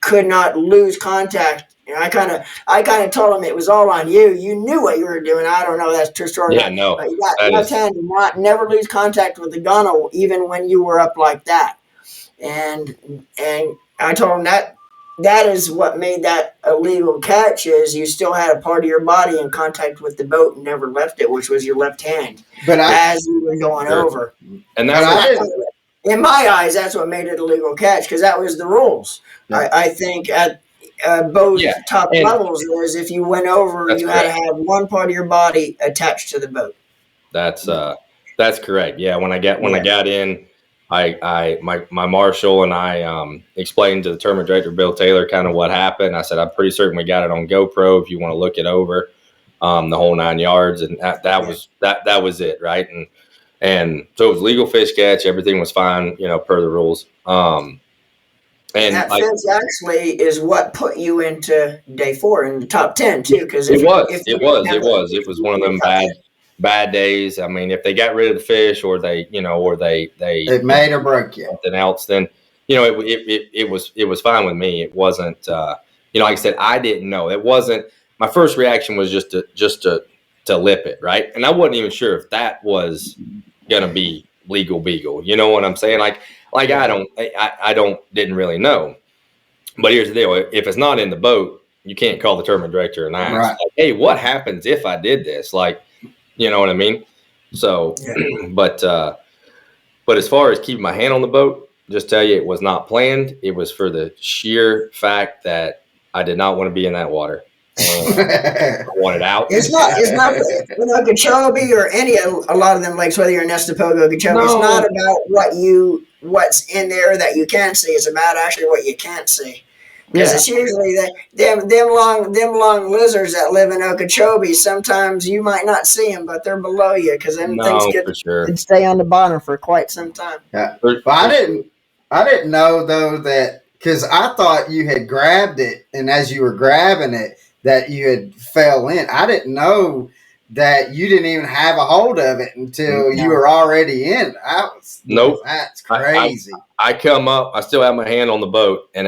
could not lose contact. I kind of told him it was all on you. You knew what you were doing. I don't know if that's true story. Yeah, no. But you got left hand to never lose contact with the gunwale, even when you were up like that. And I told him that is what made that illegal catch, is you still had a part of your body in contact with the boat and never left it, which was your left hand, as you were going over. And in my eyes, that's what made it a legal catch, because that was the rules. Yeah. I think at both top levels was, if you went over, you had to have one part of your body attached to the boat. That's correct. Yeah, when I got in, my marshal and I explained to the tournament director, Bill Taylor, kind of what happened. I said, I'm pretty certain we got it on GoPro if you want to look it over, the whole 9 yards, and that was it, right? And so it was legal fish catch. Everything was fine, per the rules. And And that like fish actually is what put you into day 4 in the top 10 too. Because it was, if you it didn't was, have it that was, fish, it was you one of wouldn't be them top 10. bad days. I mean, if they got rid of the fish or they, or they It made or broke you. something else, then it was fine with me. It wasn't, like I said, I didn't know. It wasn't. My first reaction was just to lip it, right? And I wasn't even sure if that was gonna be legal beagle. You know what I'm saying? Like I didn't really know. But here's the deal: if it's not in the boat, you can't call the tournament director and ask, Right. like, "Hey, what happens if I did this?" Like, you know what I mean? So, Yeah. but but as far as keeping my hand on the boat, just tell you, it was not planned. It was for the sheer fact that I did not want to be in that water, and I wanted out. It's not Okeechobee or a lot of them lakes, whether you're in Nestapoga, Okeechobee. It's not No, about what's in there that you can see. It's about actually what you can't see. Because yeah, it's usually them long lizards that live in Okeechobee. Sometimes you might not see them, but they're below you because them things no, for sure. can stay on the bottom for quite some time. Yeah. For, But for sure. I didn't know though that because I thought you had grabbed it, and as you were grabbing it, that you had fell in. I didn't know that you didn't even have a hold of it until you No. were already in. I was Nope. That's I, crazy. I come up. I still have my hand on the boat, and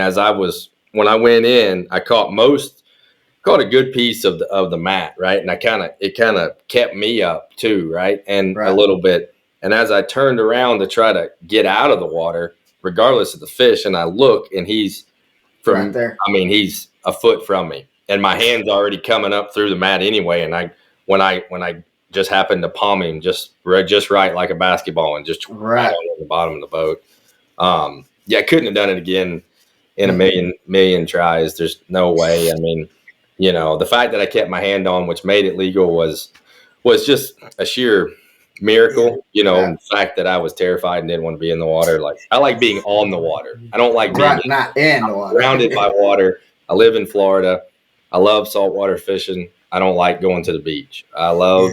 when I went in, I caught a good piece of the mat, right, and it kind of kept me up too, right, and a Right. little bit. And as I turned around to try to get out of the water, regardless of the fish, and I look, and he's Right from. there. I mean, he's a foot from me, and my hand's already coming up through the mat anyway. And when I just happened to palm him just right like a basketball and just right Right. on the bottom of the boat. Yeah, I couldn't have done it again in a million tries. There's no way. I mean, the fact that I kept my hand on, which made it legal, was just a sheer Yeah. miracle. Yeah. The fact that I was terrified and didn't want to be in the water. Like, I like being on the water. I don't like being Right. Not in the water. surrounded by water. I live in Florida. I love saltwater fishing. I don't like going to the beach. I love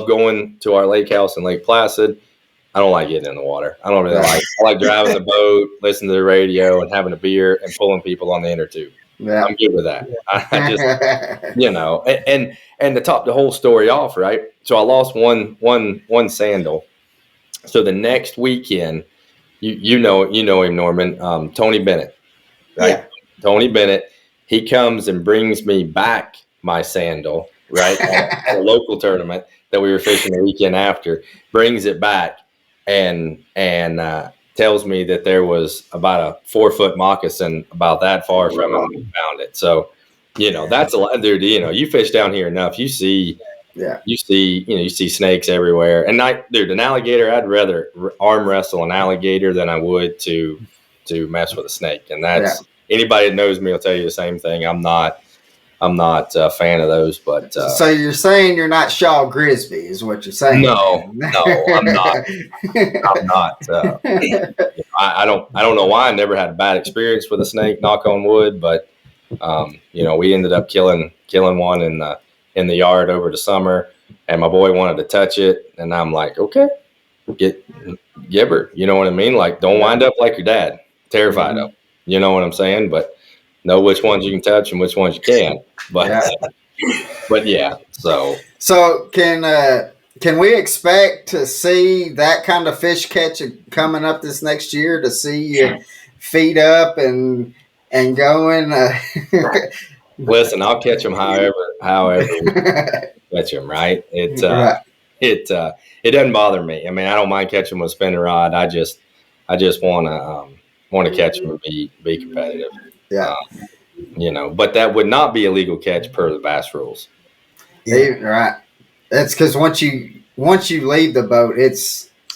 going to our lake house in Lake Placid. I don't like getting in the water. I don't really Right. I like driving the boat, listening to the radio, and having a beer and pulling people on the inner tube. Yeah. I'm good with that. I just, and to top the whole story off, right? So I lost one sandal. So the next weekend, you know him, Norman, Tony Bennett, right? Yeah. Tony Bennett, he comes and brings me back my sandal, right? At a local tournament that we were fishing the weekend after, brings it back and tells me that there was about a 4-foot moccasin about that far from him when we found it. So, that's a lot, dude. You fish down here enough, you see. Yeah. You see snakes everywhere, and dude, an alligator. I'd rather arm wrestle an alligator than I would to mess with a snake. And that's anybody that knows me will tell you the same thing. I'm not a fan of those, but So you're saying you're not Shaw Grisby, is what you're saying? no, I'm not. I'm not. I don't know why. I never had a bad experience with a snake. Knock on wood, but we ended up killing one in the yard over the summer, and my boy wanted to touch it, and I'm like, okay, get Gibber. You know what I mean? Like, don't wind up like your dad, terrified of. You know what I'm saying? But know which ones you can touch and which ones you can't. But yeah. So can we expect to see that kind of fish catch coming up this next year? To see you feet up and going? Listen, I'll catch them however we catch them. Right? Right. It doesn't bother me. I mean, I don't mind catching with a spinning rod. I just want to catch them and be competitive. Yeah. But that would not be a legal catch per the bass rules. Yeah. Right. That's because once you leave the boat,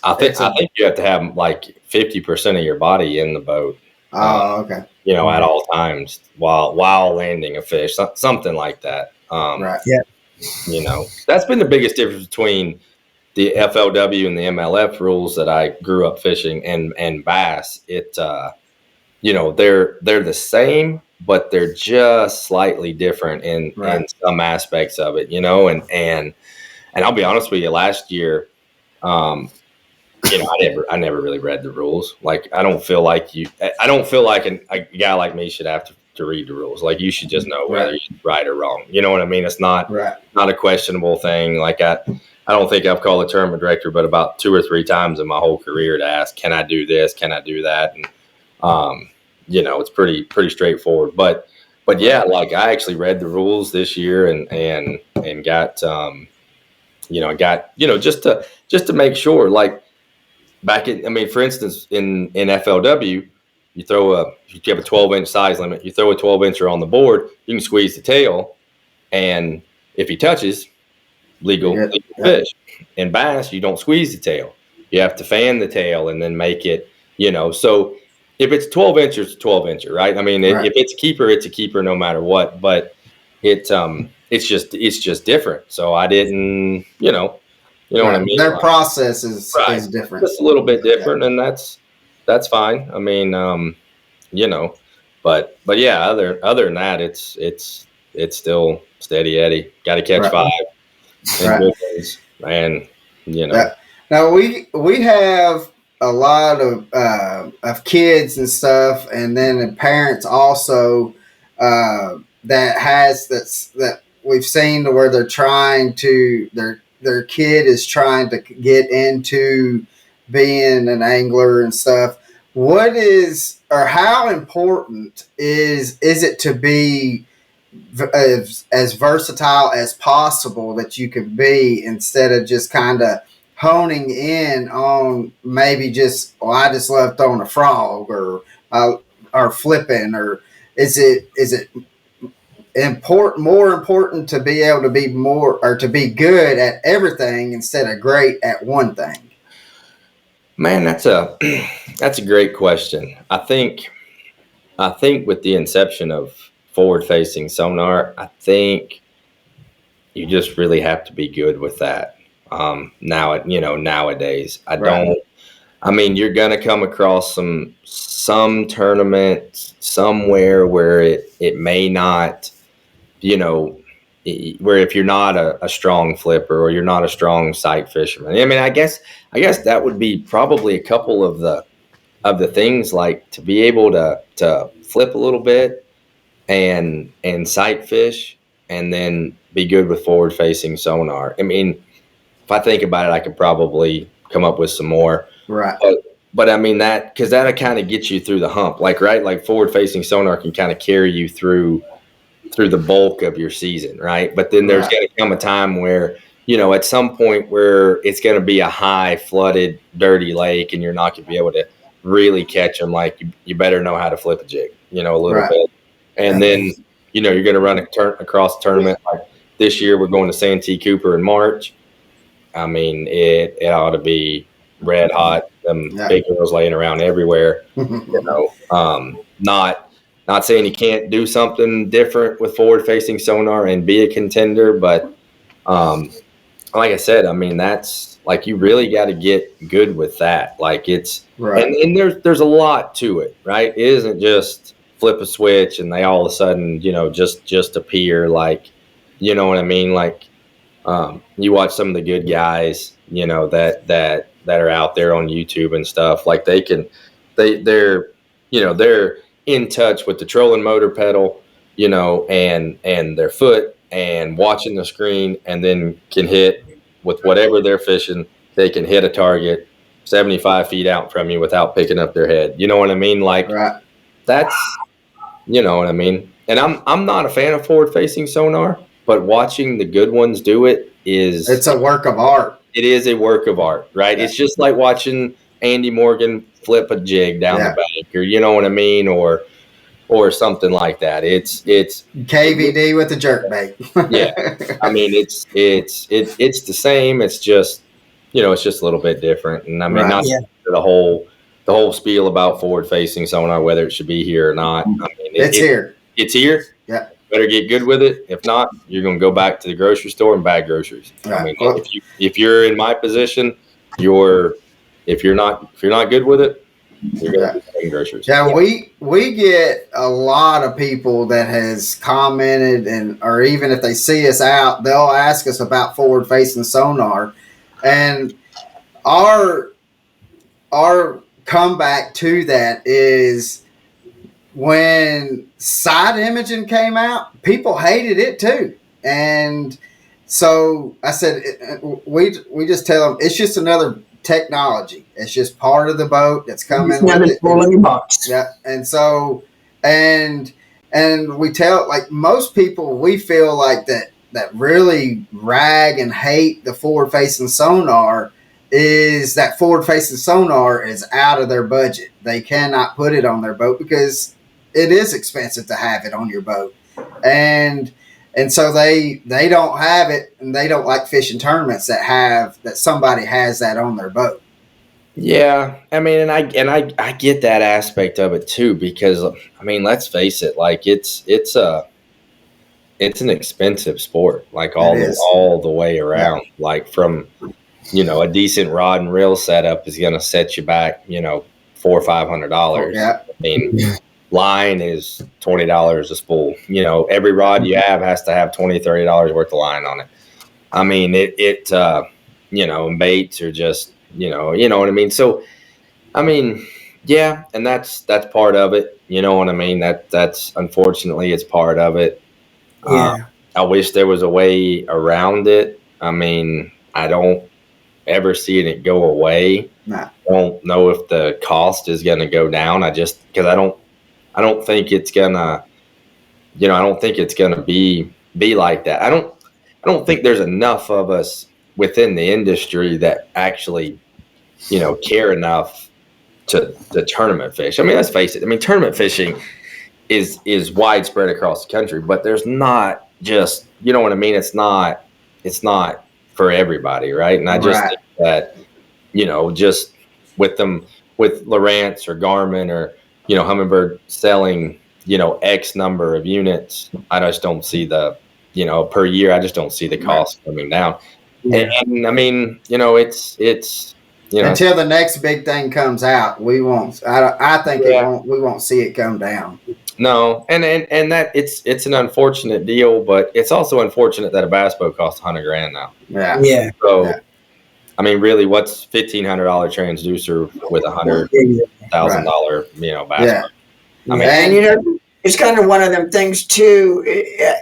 I think you have to have like 50% of your body in the boat. Oh, okay. At all times while landing a fish, something like that. Right. Yeah. That's been the biggest difference between the FLW and the MLF rules that I grew up fishing and bass. They're the same, but they're just slightly different in some aspects of it. And I'll be honest with you, last year, I never really read the rules. Like, I don't feel like a guy like me should have to read the rules. Like, you should just know whether you're right or wrong. You know what I mean? It's not a questionable thing. Like, I don't think I've called a tournament director, but about 2 or 3 times in my whole career to ask, can I do this? Can I do that? And, it's pretty straightforward, but yeah, like, I actually read the rules this year and got, just to make sure, like, for instance, in FLW, if you have a 12-inch size limit, you throw a 12-incher on the board, you can squeeze the tail, and if he touches, legal fish. In bass, you don't squeeze the tail. You have to fan the tail and then make it, so if it's 12-incher, it's 12-incher, right? I mean, if it's a keeper no matter what, but it's just different. So I didn't, what I mean? Their process is different. Just a little bit different, and that's fine. I mean, but yeah, other than that, it's still steady Eddie. Got to catch 5 and Now we have a lot of kids and stuff, and then the parents also that we've seen to where they're trying to their kid is trying to get into being an angler and stuff. What is, or how important is it to be as versatile as possible that you can be, instead of just kind of honing in on maybe just, I just love throwing a frog or flipping, or is it more important to be able to be to be good at everything instead of great at one thing? Man, that's a great question. I think with the inception of forward-facing sonar, I think you just really have to be good with that. Nowadays, you're gonna come across some tournament somewhere where it may not, where if you're not a strong flipper or you're not a strong sight fisherman. I mean, I guess that would be probably a couple of the things, like to be able to flip a little bit and sight fish, and then be good with forward facing sonar. I mean, if I think about it, I could probably come up with some more. Right. But I mean, because that'll kind of get you through the hump, like forward facing sonar can kind of carry you through the bulk of your season, right? But then there's going to come a time where, at some point where it's going to be a high flooded, dirty lake, and you're not going to be able to really catch them. Like, you better know how to flip a jig, a little bit. And then, you're going to run across the tournament. Like this year, we're going to Santee Cooper in March. I mean, it ought to be red hot. Big girls laying around everywhere. Not saying you can't do something different with forward-facing sonar and be a contender, but like I said, I mean, that's like, you really got to get good with that. Like, it's and there's a lot to it, right? It isn't just flip a switch and they all of a sudden, just appear. Like, you know what I mean? Like, you watch some of the good guys, that are out there on YouTube and stuff. Like, they're in touch with the trolling motor pedal, and their foot, and watching the screen, and then can hit with whatever they're fishing. They can hit a target 75 feet out from you without picking up their head. You know what I mean? Like, that's, you know what I mean? And I'm not a fan of forward-facing sonar, but watching the good ones do it's a work of art. It is a work of art, right? Yeah. It's just like watching Andy Morgan flip a jig down the bank, or you know what I mean, or something like that. It's KVD with the jerkbait. Yeah, I mean, it's the same. It's just, it's just a little bit different. And I mean, not the whole spiel about forward facing sonar, whether it should be here or not. I mean, it's here. It's here. Yeah. Better get good with it. If not, you're going to go back to the grocery store and buy groceries. Right. I mean, if you're in my position, if you're not good with it, you're going to be buying groceries. Yeah, we get a lot of people that has commented, or even if they see us out, they'll ask us about forward facing sonar, and our our comeback to that is when side imaging came out, people hated it too. And so I said, we just tell them it's just another technology. It's just part of the boat that's coming with Another it. tool in your box. Yeah. And so, and we tell, like, most people, we feel like that really rag and hate the forward facing sonar is that forward facing sonar is out of their budget. They cannot put it on their boat because it is expensive to have it on your boat. And so they don't have it, and they don't like fishing tournaments that somebody has that on their boat. Yeah, I mean, and I get that aspect of it too, because I mean, let's face it, like it's an expensive sport, like all the way around. Yeah. Like from, a decent rod and reel setup is going to set you back, $400 or $500. Yeah. I mean, line is $20 a spool. Every rod you have has to have $20-$30 worth of line on it. I mean, and baits are just, you know what I mean? So, I mean, yeah, and that's part of it. You know what I mean? That's unfortunately it's part of it. Yeah. I wish there was a way around it. I mean, I don't ever see it go away. Nah. I don't know if the cost is going to go down. Because I don't think it's gonna, I don't think it's gonna be like that. I don't think there's enough of us within the industry that actually, care enough to tournament fish. I mean, let's face it. I mean, tournament fishing is widespread across the country, but there's not just, you know what I mean? It's not for everybody, right? And I just think that, just with Lowrance or Garmin or, Humminbird selling, X number of units, I just don't see the, per year, I just don't see the cost coming down. Yeah. And I mean, it's until the next big thing comes out, we won't. I think it won't. We won't see it come down. No, and that it's an unfortunate deal, but it's also unfortunate that a bass boat costs $100,000 now. Yeah. So, I mean, really, what's $1,500 transducer with $100,000 bass boat? I mean, and it's kind of one of them things too.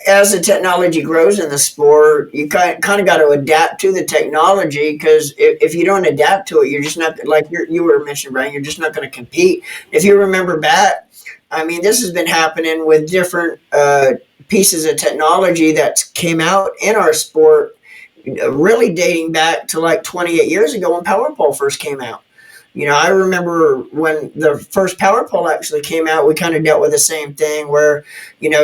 As the technology grows in the sport, you kind of got to adapt to the technology, because if you don't adapt to it, you're just not, like you were mentioning, Brian. You're just not going to compete. If you remember back, I mean, this has been happening with different pieces of technology that came out in our sport, really dating back to like 28 years ago when Power Pole first came out. I remember when the first Power Pole actually came out, we kind of dealt with the same thing where,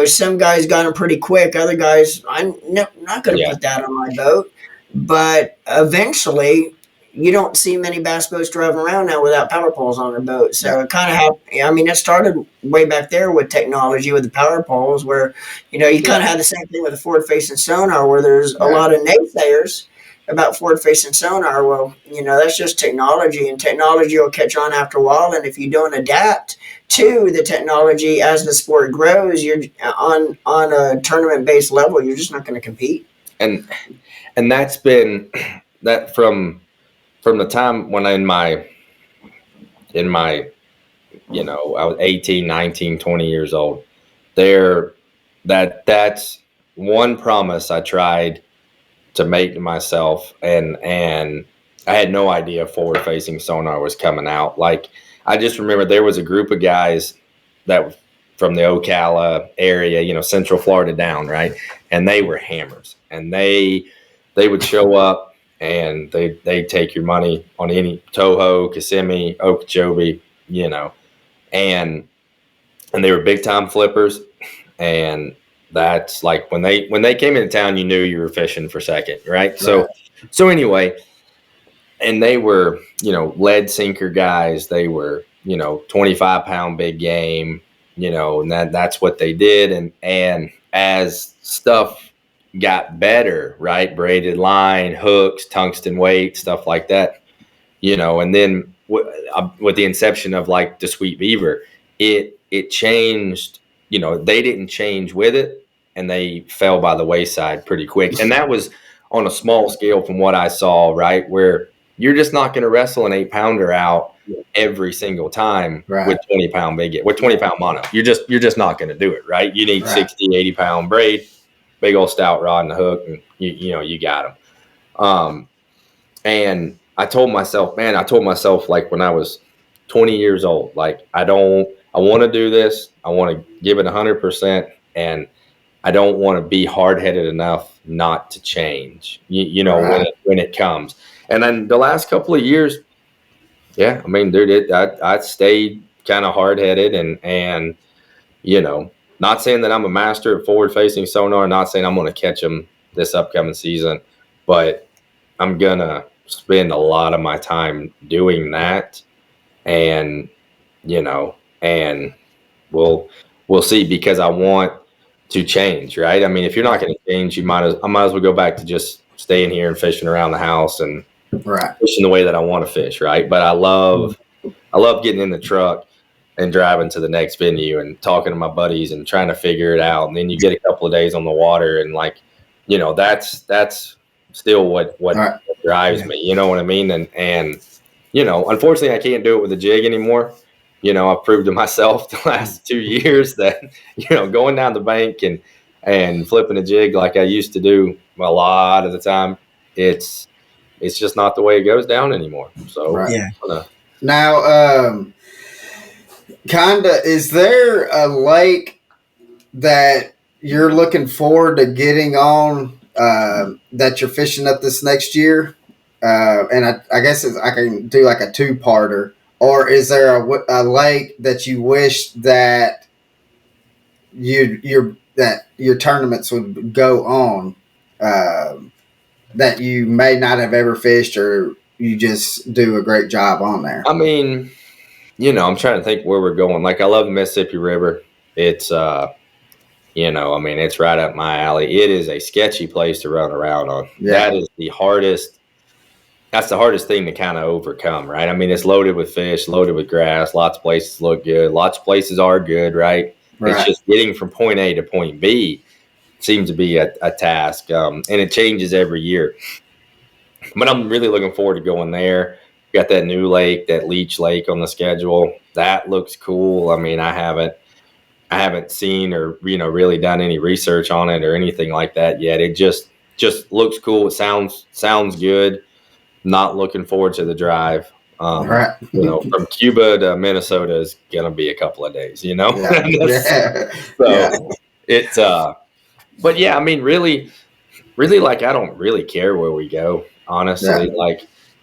some guys got them pretty quick. Other guys, I'm not going to put that on my boat. But eventually, you don't see many bass boats driving around now without Power Poles on their boat. So it kind of happened. I mean, it started way back there with technology with the Power Poles, where, you kind of had the same thing with the forward-facing sonar, where there's a lot of naysayers about forward-facing sonar. Well, that's just technology, and technology will catch on after a while. And if you don't adapt to the technology as the sport grows, you're on a tournament-based level, you're just not going to compete. And that's been that from the time when in my I was 18, 19, 20 years old. That's one promise I tried to make to myself, and I had no idea forward facing sonar was coming out. Like, I just remember there was a group of guys that from the Ocala area, Central Florida down, right? And they were hammers, and they would show up and they'd take your money on any Toho, Kissimmee, Okeechobee, and they were big time flippers. And that's like when they came into town, you knew you were fishing for second, right? So anyway, and they were, lead sinker guys. They were, 25-pound big game, and that's what they did. And as stuff got better, right? Braided line, hooks, tungsten weight, stuff like that, and then with the inception of like the Sweet Beaver, it changed. They didn't change with it, and they fell by the wayside pretty quick. And that was on a small scale from what I saw, right? Where you're just not going to wrestle an 8-pounder out every single time Right. with 20-pound with 20-pound mono. You're just not going to do it, right? You need Right. 60, 80-pound braid, big old stout rod and the hook, and you got them. And I told myself, like when I was 20 years old, like I want to do this. I want to give it 100%, and I don't want to be hard-headed enough not to change, Right. when it comes. And then the last couple of years, yeah, I mean, dude, I stayed kind of hard-headed and, not saying that I'm a master at forward-facing sonar, not saying I'm going to catch them this upcoming season, but I'm going to spend a lot of my time doing that. And, and we'll see, because I want to change, right? I mean, if you're not going to change, I might as well go back to just staying here and fishing around the house and Right. fishing the way that I want to fish, right? But I love getting in the truck and driving to the next venue and talking to my buddies and trying to figure it out. And then you get a couple of days on the water, and like, that's still what Right. drives me. You know what I mean? And unfortunately, I can't do it with a jig anymore. I've proved to myself the last 2 years that going down the bank and flipping a jig like I used to do a lot of the time, it's just not the way it goes down anymore. So Right. Yeah. Now, is there a lake that you're looking forward to getting on that you're fishing up this next year? And I guess I can do like a two-parter. Or is there a lake that you wish that your tournaments would go on that you may not have ever fished, or you just do a great job on there? I mean, I'm trying to think where we're going. Like, I love the Mississippi River. It's it's right up my alley. It is a sketchy place to run around on. Yeah. That is the hardest. That's the hardest thing to kind of overcome, right? I mean, it's loaded with fish, loaded with grass. Lots of places look good. Lots of places are good, right? Right. It's just getting from point A to point B seems to be a task, and it changes every year. But I'm really looking forward to going there. Got that new lake, that Leech Lake, on the schedule. That looks cool. I mean, I haven't seen or really done any research on it or anything like that yet. It just looks cool. It sounds good. Not looking forward to the drive. Right. From Cuba to Minnesota is gonna be a couple of days. Yeah. Yeah. So Yeah. it's but yeah, I mean, really, like, I don't really care where we go, honestly. Yeah.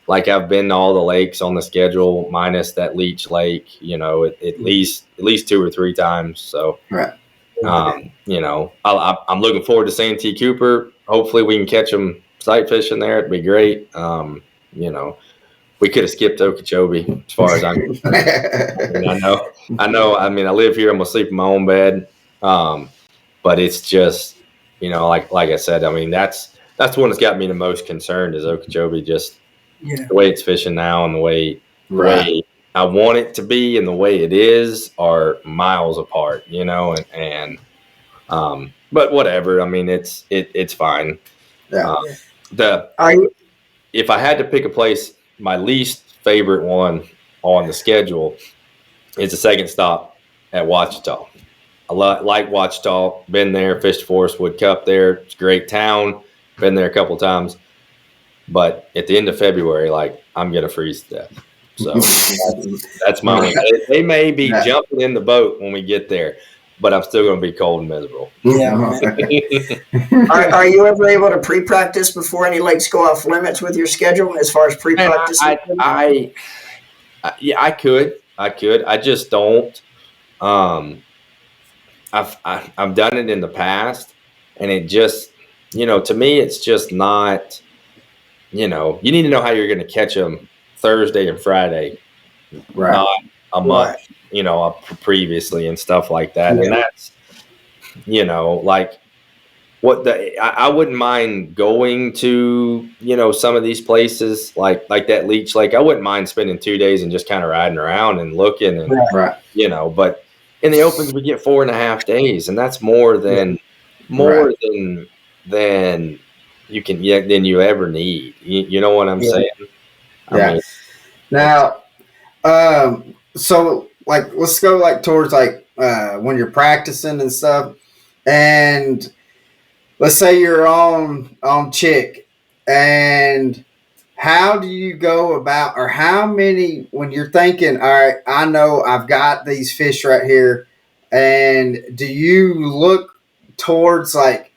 Like I've been to all the lakes on the schedule, minus that Leech Lake, at least 2 or 3 times. So, Right. I'm looking forward to Santee Cooper. Hopefully we can catch them sight fishing there. It'd be great. We could have skipped Okeechobee as far as I'm concerned. I know. I mean, I live here. I'm gonna sleep in my own bed. But it's just, like I said, I mean, that's the one that's got me the most concerned is Okeechobee. Just the way it's fishing now and the way I want it to be and the way it is are miles apart, but whatever. I mean, it's fine. Yeah. If I had to pick a place, my least favorite one on the schedule is the second stop at Ouachita. I like Ouachita. Been there, fished Forest Wood Cup there. It's a great town. Been there a couple times. But at the end of February, like, I'm going to freeze to death. So that's my one. They may be jumping in the boat when we get there, but I'm still going to be cold and miserable. Yeah. Are you ever able to pre-practice before any lakes go off limits with your schedule as far as pre-practice? I could. I just don't. I've done it in the past, and it just, to me, it's just not. You need to know how you're going to catch them Thursday and Friday, Right. not a month, previously and stuff like that. Yeah. And that's, like I wouldn't mind going to, some of these places like that Leech Lake. I wouldn't mind spending 2 days and just kind of riding around and looking and, Right. But in the opens we get 4.5 days, and that's more than than you ever need. You know what I'm saying? Yeah. Now, So like, let's go like towards like when you're practicing and stuff, and let's say you're on chick, and how do you go about, or how many, when you're thinking, all right, I know I've got these fish right here, and do you look towards like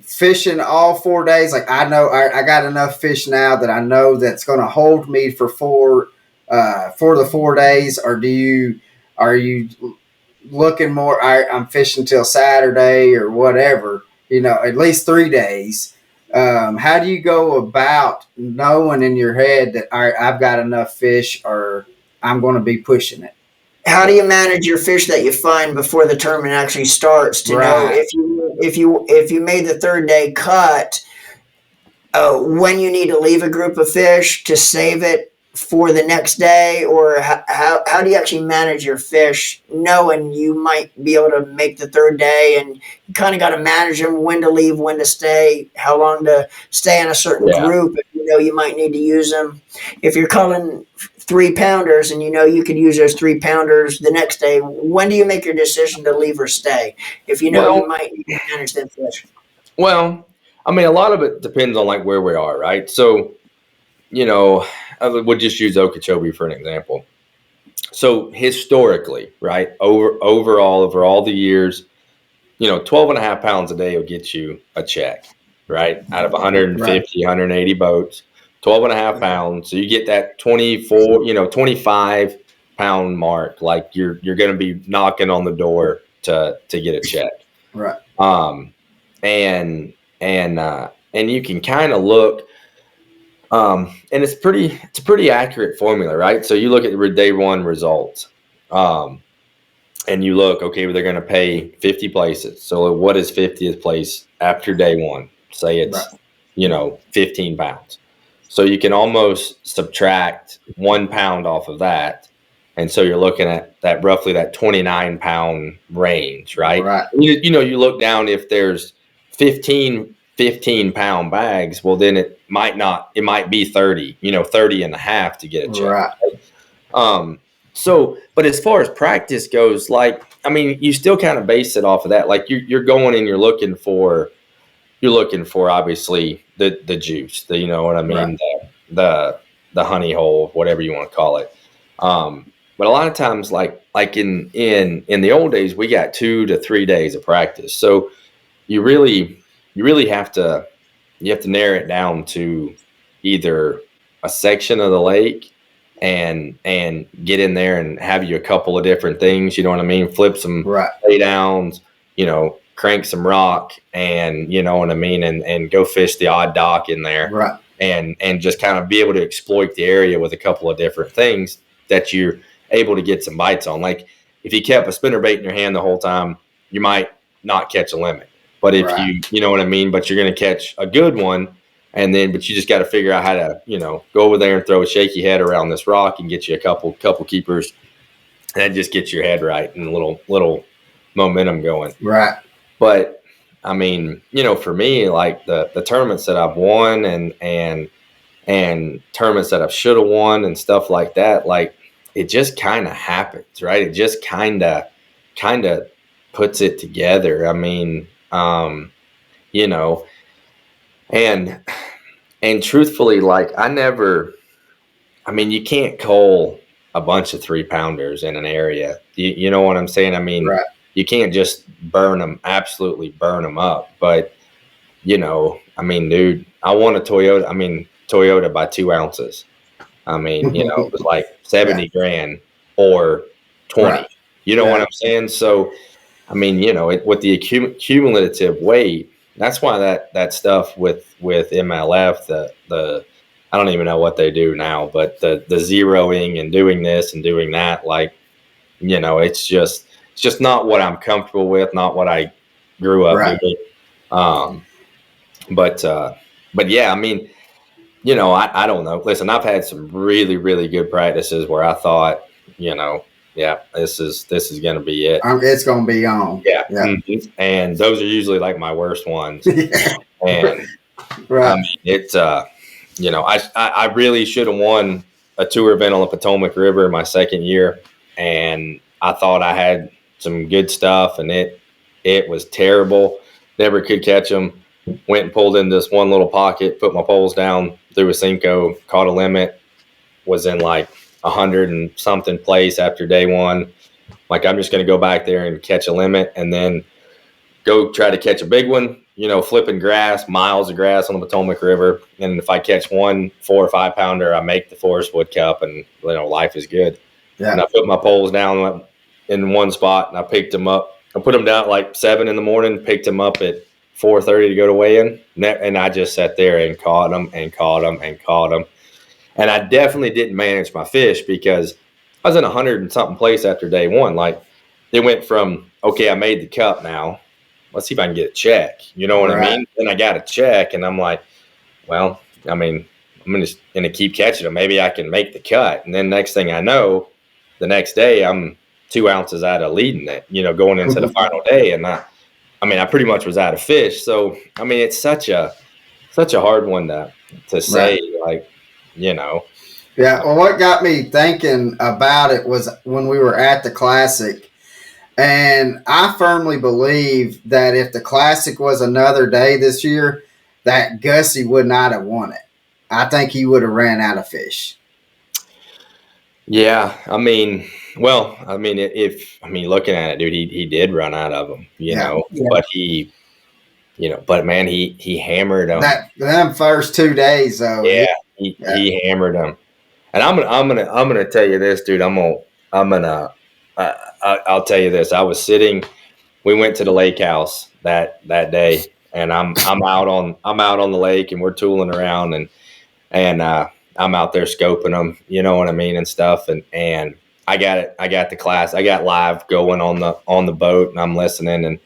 fishing all 4 days? Like, I know I got enough fish now that I know that's going to hold me for the 4 days, or are you looking more? I'm fishing till Saturday or whatever. At least 3 days. How do you go about knowing in your head that, all right, I've got enough fish, or I'm going to be pushing it? How do you manage your fish that you find before the tournament actually starts to know Right. if you made the third day cut, when you need to leave a group of fish to save it for the next day, or how do you actually manage your fish knowing you might be able to make the third day, and you kind of got to manage them, when to leave, when to stay, how long to stay in a certain Yeah. group if you know you might need to use them. If you're culling 3 pounders and you know you could use those 3 pounders the next day, when do you make your decision to leave or stay if you know you Well, might need to manage them fish? well, I mean, a lot of it depends on like where we are, right? So, you know, I would just use Okeechobee for an example. So historically, right, overall, over all the years, 12 and a half pounds a day will get you a check, right? Out of Right. 150, 180 boats, 12 and a half pounds. So you get that 24, 25-pound mark. Like you're going to be knocking on the door to get a check. Right. Um, and you can kind of look, and it's a pretty accurate formula, right? So you look at the day one results. And you look, okay, well, they're going to pay 50 places. So what is 50th place after day one? Say Right. it's, 15 pounds. So you can almost subtract 1 pound off of that. And so you're looking at that roughly that 29-pound range, right? Right. You look down, if there's 15-pound bags, well, then it might be 30, 30 and a half to get a check. Right. But as far as practice goes, like, I mean, you still kind of base it off of that. Like you're going and you're looking for obviously the juice, you know what I mean? Right. The honey hole, whatever you want to call it. But a lot of times, like in the old days, we got 2 to 3 days of practice. So you really have to narrow it down to either a section of the lake and get in there and have you a couple of different things, you know what I mean? Flip some Right. lay downs, crank some rock, and you know what I mean, and go fish the odd dock in there. Right. And just kind of be able to exploit the area with a couple of different things that you're able to get some bites on. Like if you kept a spinnerbait in your hand the whole time, you might not catch a limit. But if Right. you know what I mean, but you're going to catch a good one, but you just got to figure out how to, go over there and throw a shaky head around this rock and get you a couple keepers, and just get your head right and a little momentum going. Right. But I mean, for me, like the tournaments that I've won and tournaments that I should have won and stuff like that, like it just kind of happens, right? It just kind of puts it together. I mean, and truthfully, like I mean, you can't cull a bunch of 3-pounders in an area. You know what I'm saying? I mean, Right. you can't just absolutely burn them up. But, I mean, dude, I won a Toyota by 2 ounces. I mean, it was like 70 grand or 20. Right. You know Yeah. what I'm saying? So, I mean, with the cumulative weight, that's why that stuff with MLF, the I don't even know what they do now, but the zeroing and doing this and doing that, like, it's just not what I'm comfortable with, not what I grew up Right. doing. But yeah, I mean, I don't know. Listen, I've had some really, really good practices where I thought, yeah, this is going to be it. It's going to be on. Yeah. Yeah. Mm-hmm. And those are usually like my worst ones. And Right. I mean, it's, I really should have won a tour event on the Potomac River my second year, and I thought I had some good stuff, and it was terrible. Never could catch them. Went and pulled in this one little pocket, put my poles down, threw a Cinco, caught a limit, was in like 100 and something place after day one. Like, I'm just going to go back there and catch a limit and then go try to catch a big one, flipping grass, miles of grass on the Potomac River. And if I catch one 4 or 5 pounder, I make the Forest Wood Cup, and life is good. Yeah. And I put my poles down in one spot, and I picked them up. I put them down at like 7 in the morning, picked them up at 4:30 to go to weigh in, and I just sat there and caught them and caught them and caught them. And I definitely didn't manage my fish because I was in 100 and something place after day one. Like, it went from, okay, I made the cup now. Let's see if I can get a check. You know what I mean? Then I got a check, and I'm like, well, I mean, I'm just going to keep catching them. Maybe I can make the cut. And then next thing I know, the next day I'm 2 ounces out of leading it, going into the final day. And I pretty much was out of fish. So, I mean, it's such a hard one to say, like, Yeah, well, what got me thinking about it was when we were at the Classic, and I firmly believe that if the Classic was another day this year, that Gussie would not have won it. I think he would have ran out of fish. Yeah, looking at it, dude, he did run out of them, but but man, he hammered them. Them first 2 days, though. Yeah, he hammered them. And I'm gonna tell you this, dude. I'll tell you this. We went to the lake house that day, and I'm out on the lake, and we're tooling around, and I'm out there scoping them, you know what I mean, and stuff. And I got the class. I got live going on the boat, and I'm listening, and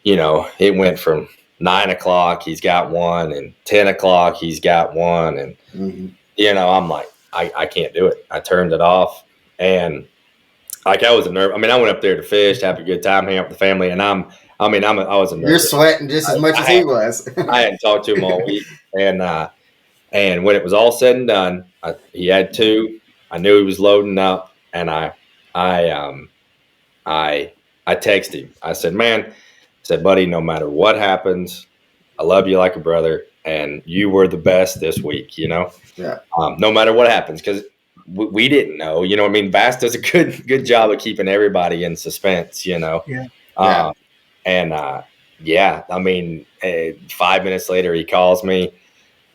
it went from 9 o'clock, he's got one, and 10 o'clock, he's got one, and I'm like, I can't do it. I turned it off, and like, I was a nerve. I mean, I went up there to fish, have a good time, hang out with the family, and I was a nervous. You're sweating just as much as he was. I hadn't talked to him all week, and when it was all said and done, he had 2. I knew he was loading up, and I texted him. I said, man, buddy, no matter what happens, I love you like a brother, and you were the best this week, Yeah. No matter what happens, because we didn't know, I mean, Bass does a good job of keeping everybody in suspense, Yeah. And 5 minutes later, he calls me,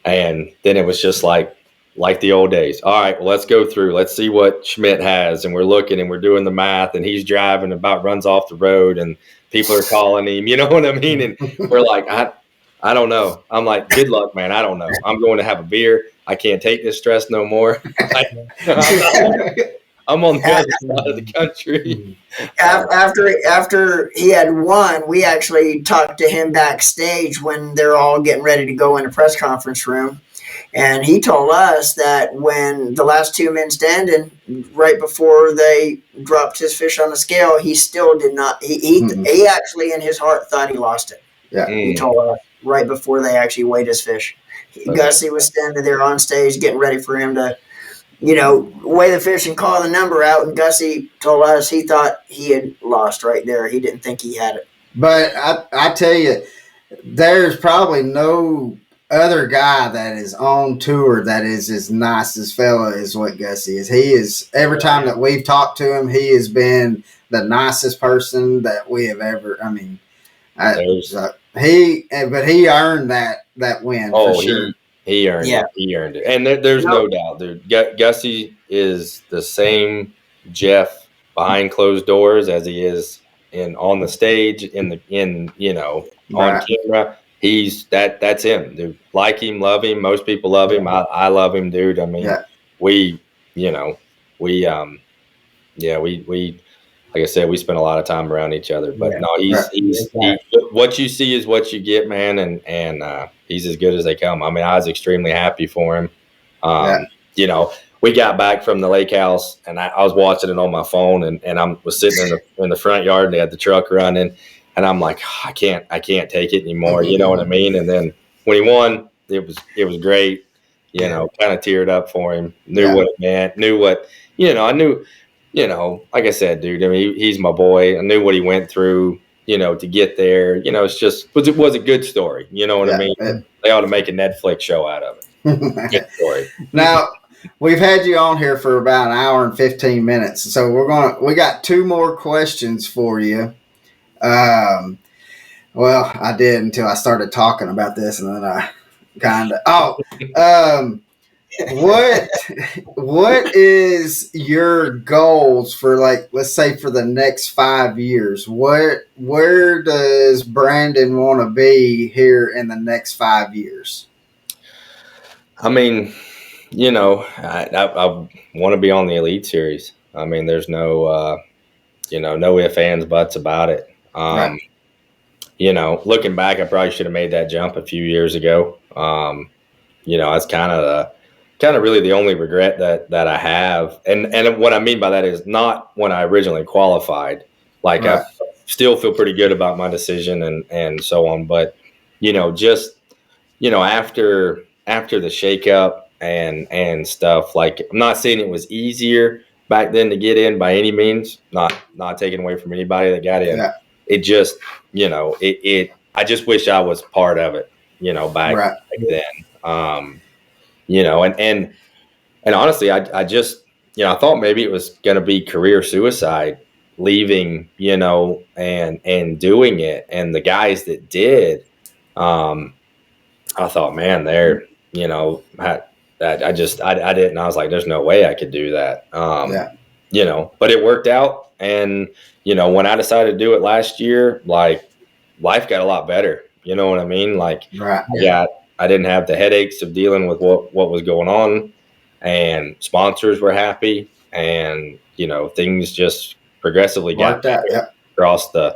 and then it was just like the old days. All right, well, let's go through. Let's see what Schmidt has, and we're looking, and we're doing the math, and he's driving, about runs off the road, and people are calling him, you know what I mean? And we're like, I don't know. I'm like, good luck, man. I don't know. I'm going to have a beer. I can't take this stress no more. I'm on the other side of the country. After he had won, we actually talked to him backstage when they're all getting ready to go in a press conference room. And he told us that when the last 2 men standing, right before they dropped his fish on the scale, he still did not. He actually, in his heart, thought he lost it. Yeah, he told us right before they actually weighed his fish. Gussie was standing there on stage, getting ready for him to, weigh the fish and call the number out. And Gussie told us he thought he had lost right there. He didn't think he had it. But I tell you, there's probably no other guy that is on tour that is as nice as fella as what Gussie is. He is, every time that we've talked to him, he has been the nicest person that we have ever. I mean, he earned that win. Oh, for sure. He earned it. He earned it, and there's no doubt, dude. Gussie is the same Jeff behind closed doors as he is on the stage on camera. He's that's him, dude. Like him, love him. Most people love him. I love him, dude. I mean, we like I said, we spent a lot of time around each other. But no, he's what you see is what you get, man. And he's as good as they come. I mean, I was extremely happy for him. We got back from the lake house, and I was watching it on my phone, and I was sitting in the front yard, and they had the truck running. And I'm like, I can't take it anymore. You know what I mean? And then when he won, it was great. you know, kind of teared up for him, knew Yeah. what it meant, knew what, I knew, like I said, dude, I mean, he's my boy. I knew what he went through, to get there. It was a good story. You know what I mean? They ought to make a Netflix show out of it. Good story. Now, we've had you on here for about an hour and 15 minutes. So we got 2 more questions for you. Well, I did until I started talking about this, and then I kind of, what is your goals for, like, let's say for the next 5 years? Where does Brandon want to be here in the next 5 years? I mean, I want to be on the Elite Series. I mean, there's no, no ifs, ands, buts about it. Right. Looking back, I probably should have made that jump a few years ago. That's kind of really the only regret that I have. And what I mean by that is not when I originally qualified. Like, Right. I still feel pretty good about my decision and so on. But, just, after the shakeup and stuff, like, I'm not saying it was easier back then to get in by any means, not taking away from anybody that got in. Yeah. It just, I just wish I was part of it, back then. And honestly, I just, I thought maybe it was going to be career suicide leaving, and doing it. And the guys that did, I thought, man, they're, I didn't, I was like, there's no way I could do that. But it worked out. And, when I decided to do it last year, like, life got a lot better. You know what I mean? Like, I didn't have the headaches of dealing with what was going on, and sponsors were happy, and, things just progressively got better across the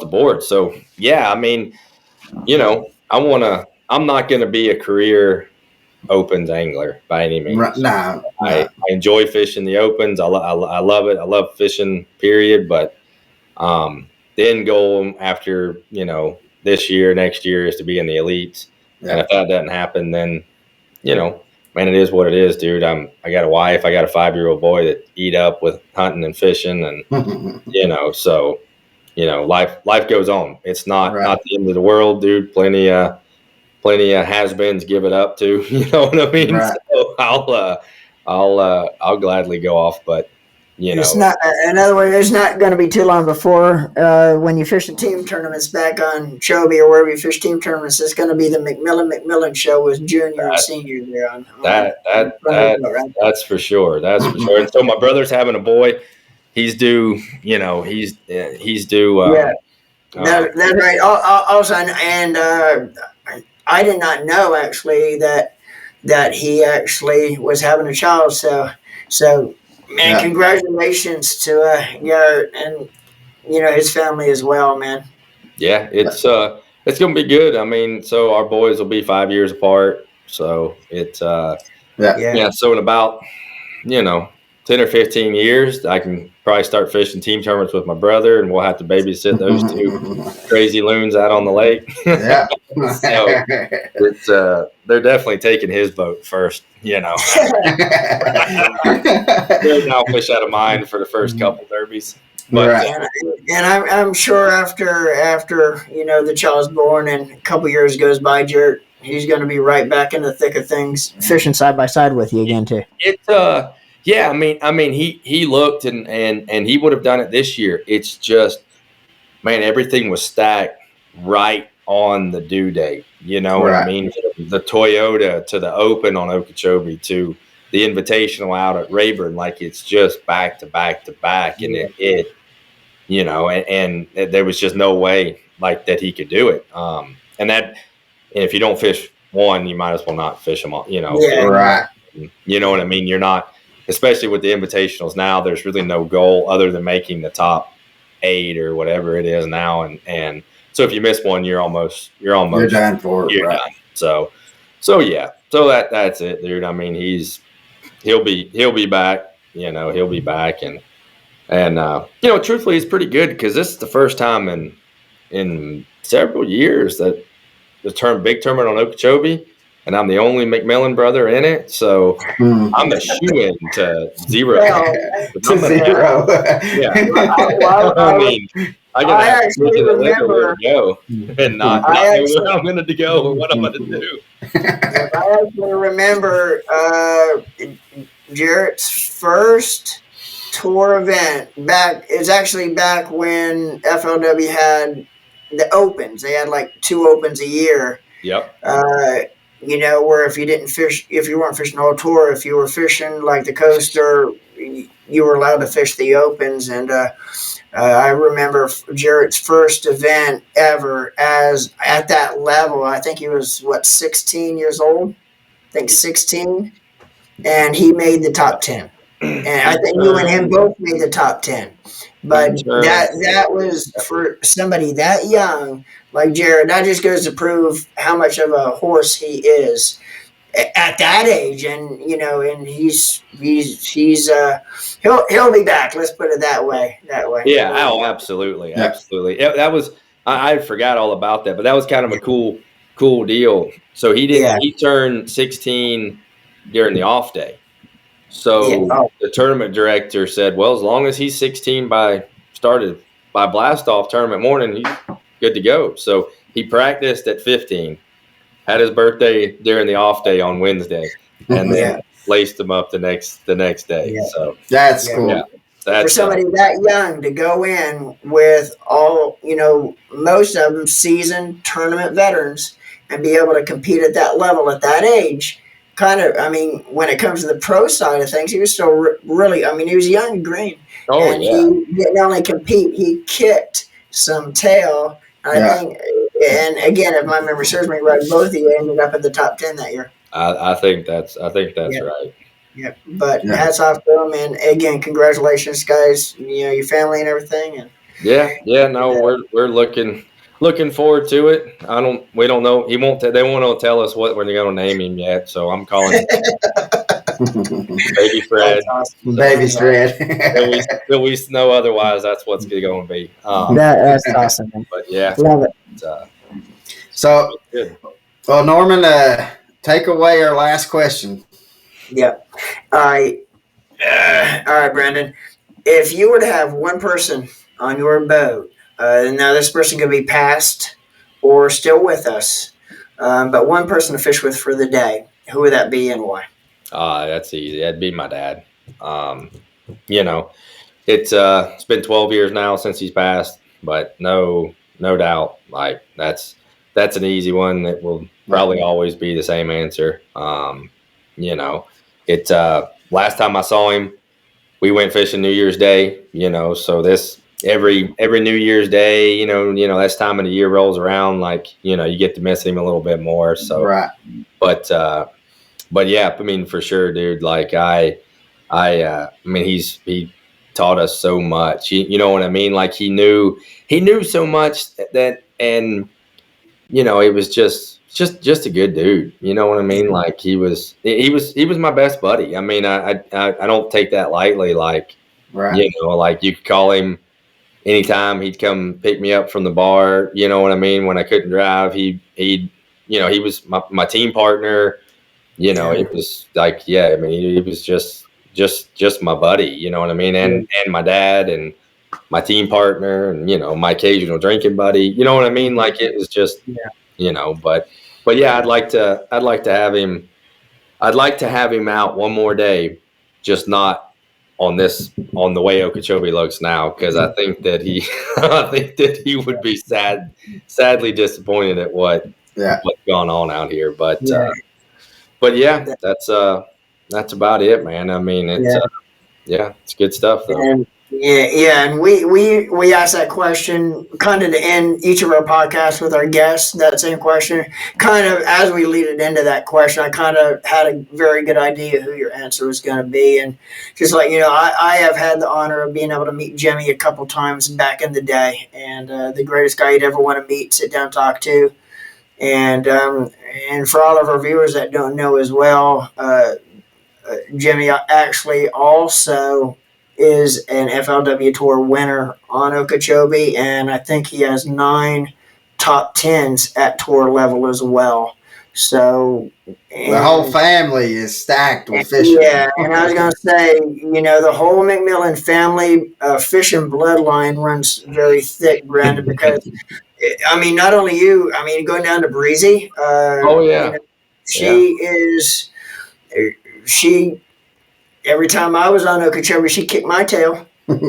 board. So, yeah, I mean, I'm not going to be a career opens angler by any means. No. I enjoy fishing the opens. I love it. I love fishing, period. But the end goal after, this year, next year is to be in the elites. Yeah. And if that doesn't happen, then, man, it is what it is, dude. I got a wife. I got a 5-year-old boy that eat up with hunting and fishing, and so life goes on. It's not the end of the world, dude. Plenty of has-beens give it up too. You know what I mean? Right. So I'll gladly go off, but it's not. In other words, it's not going to be too long before when you fish the team tournaments back on Chobe or wherever you fish team tournaments. It's going to be the McMillan show with junior and senior there on that's for sure. That's for sure. And so my brother's having a boy. He's due. He's due. That's right. Also, and I did not know actually that he actually was having a child. So man, congratulations to Garrett and his family as well, man. Yeah, it's gonna be good. I mean, so our boys will be 5 years apart. So it's So in about 10 or 15 years, I can probably start fishing team tournaments with my brother, and we'll have to babysit those 2 crazy loons out on the lake. Yeah. So it's they're definitely taking his boat first. Then I'll fish out of mine for the first couple derbies. But, and I'm sure after the child's born and a couple years goes by, Jared, he's going to be right back in the thick of things, fishing side by side with you again too. Yeah, I mean, he looked and he would have done it this year. It's just, man, everything was stacked right on the due date. You know what I mean? The Toyota to the Open on Okeechobee to the Invitational out at Rayburn, like, it's just back to back to back, and it and there was just no way like that he could do it. And if you don't fish one, you might as well not fish them all. You know what I mean? You're not. Especially with the invitationals now, there's really no goal other than making the top 8 or whatever it is now, and so if you miss one, you're done for it. You're done. So yeah, so that's it, dude. I mean, he'll be back. He'll be back, and truthfully, he's pretty good because this is the first time in several years that the big tournament on Okeechobee and I'm the only McMillan brother in it, so I'm a shoe-in to zero. Well, To zero. Yeah. well, I mean, I gotta I have a actually vision of liquor where remember. to go and not I know actually, where I'm gonna go or what I'm gonna do. I actually remember Jarrett's first tour event back. It's actually back when FLW had the opens. They had like 2 opens a year. Yep. Where if you didn't fish, if you weren't fishing the whole tour, if you were fishing like the coaster, you were allowed to fish the opens. And I remember Jarrett's first event ever as at that level. I think he was 16 years old. I think 16, and he made the top 10. And I think you and him both made the top 10. But that was for somebody that young like Jared. That just goes to prove how much of a horse he is at that age. And and he'll be back. Let's put it that way. Yeah. Oh, absolutely, absolutely. Yeah, that was I forgot all about that, but that was kind of a cool deal. So he didn't. Yeah. He turned 16 during the off day. So Yeah. Oh. the tournament director said, "Well, as long as he's 16 by blast off tournament morning, he's good to go." So he practiced at 15, had his birthday during the off day on Wednesday, and then laced him up the next day. Yeah. So that's cool. Yeah, For somebody that young to go in with all, most of them seasoned tournament veterans and be able to compete at that level at that age, when it comes to the pro side of things, he was still really, he was young and green. Oh, and yeah. He didn't only compete, he kicked some tail. I think, and again, if my memory serves me right, both of you ended up in the top 10 that year. I think that's right. Yeah, but hats off to them, and again, congratulations, guys. Your family and everything, and we're looking forward to it. We don't know. They won't tell us what we're going to name him yet, so I'm calling him Baby Fred. Awesome. Baby Fred. Till we know otherwise, that's what's going to be. That's awesome. But yeah, love it. So, good. Well, Norman, take away our last question. Yep. All right, Brandon. If you were to have one person on your boat, now this person could be past or still with us, but one person to fish with for the day, who would that be and why? That's easy. That'd be my dad. It's been 12 years now since he's passed, but no doubt, like that's an easy one that will probably always be the same answer. Last time I saw him, we went fishing New Year's Day, so this every New Year's Day, that's time of the year rolls around, like, you get to miss him a little bit more. So, right. But yeah, for sure, dude, like he taught us so much, you know what I mean? Like he knew so much that, and, it was just a good dude. You know what I mean? Like he was my best buddy. I don't take that lightly. Like, right. Like you could call him anytime. He'd come pick me up from the bar. You know what I mean? When I couldn't drive, he was my team partner. It was like, he was just my buddy. You know what I mean? And my dad and my team partner and, my occasional drinking buddy. You know what I mean? Like it was just, but yeah, I'd like to have him. I'd like to have him out one more day, just not on the way Okeechobee looks now, because I think that he would be sadly disappointed at what's gone on out here. But yeah, that's about it, man. It's good stuff though. And and we asked that question kind of to end each of our podcasts with our guests. That same question, kind of as we lead it into that question, I kind of had a very good idea who your answer was going to be, and just like I have had the honor of being able to meet Jimmy a couple times back in the day, and the greatest guy you'd ever want to meet, sit down, talk to, and for all of our viewers that don't know as well. Jimmy actually also is an FLW Tour winner on Okeechobee, and I think he has 9 top 10s at tour level as well. So The whole family is stacked with fishing. yeah, and I was going to say, the whole McMillan family fishing bloodline runs very thick, Brandon, because I mean, not only you, I mean, going down to Breezy, Oh yeah, yeah. she is, she, every time I was on Okeechobee, she kicked my tail.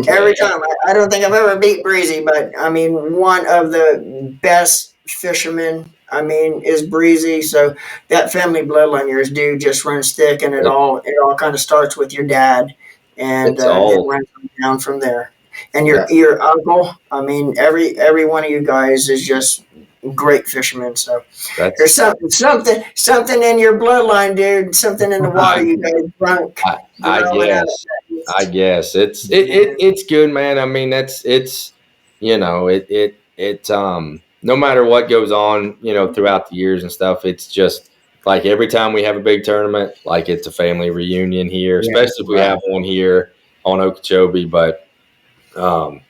Every time. I don't think I've ever beat Breezy, but I mean, one of the best fishermen, I mean, is Breezy. So that family bloodline yours, dude, just runs thick, and it It, all kind of starts with your dad, and it's it all runs down from there. And Yeah. your uncle, I mean, every one of you guys is just great fishermen. So there's that's something in your bloodline, dude. Something in the water you guys drunk I growing up. guess. I guess it's good, man. I mean, it's no matter what goes on, throughout the years and stuff, it's just like every time we have a big tournament, like it's a family reunion here, Yeah, especially if we right. have one here on Okeechobee. But um,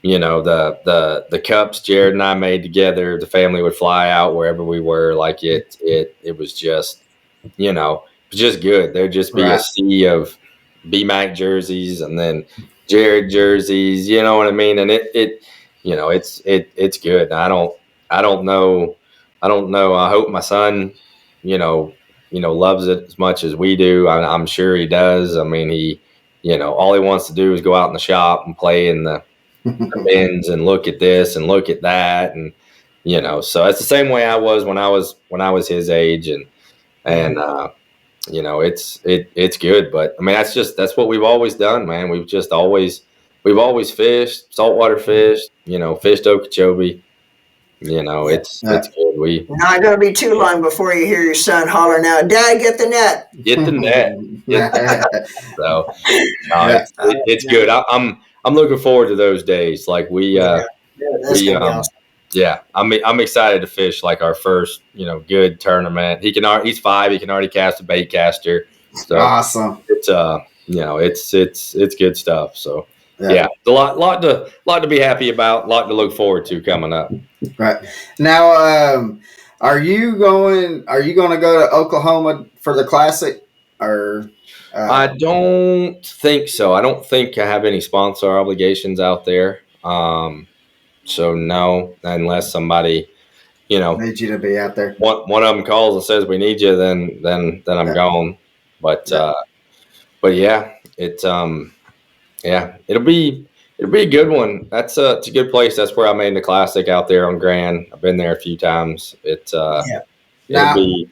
the cups Jared and I made together, the family would fly out wherever we were. Like it was just, it was just good. There'd just be a Right. sea of BMAC jerseys and then Jared jerseys. You know what I mean? And it's good. I don't know. I don't know. I hope my son, you know, loves it as much as we do. I'm sure he does. I mean, all he wants to do is go out in the shop and play in the bins and look at this and look at that, and so it's the same way I was when I was his age, and it's good. But I mean, that's what we've always done, man. We've always fished saltwater fish, fished Okeechobee. Yeah. It's good. We Not going to be too long before you hear your son hollering out, "Dad, get the net!" get the net. Get the net. So no, Yeah. it's good. I'm looking forward to those days. Like Yeah, yeah, that's we going to be awesome. yeah, I'm excited to fish like our first good tournament. He's 5. He can already cast a bait caster, so Awesome. it's good stuff. So Yeah. yeah, a lot to be happy about, a lot to look forward to coming up. Right. Now, are you going to go to Oklahoma for the Classic, or? I don't think so. I don't think I have any sponsor obligations out there. So no, unless somebody, Need you to be out there. one of them calls and says we need you, then I'm Yeah. gone. But Yeah. but yeah, it'll be a good one. It's a good place. That's where I made the Classic out there on Grand. I've been there a few times. Yeah. It'll Now, be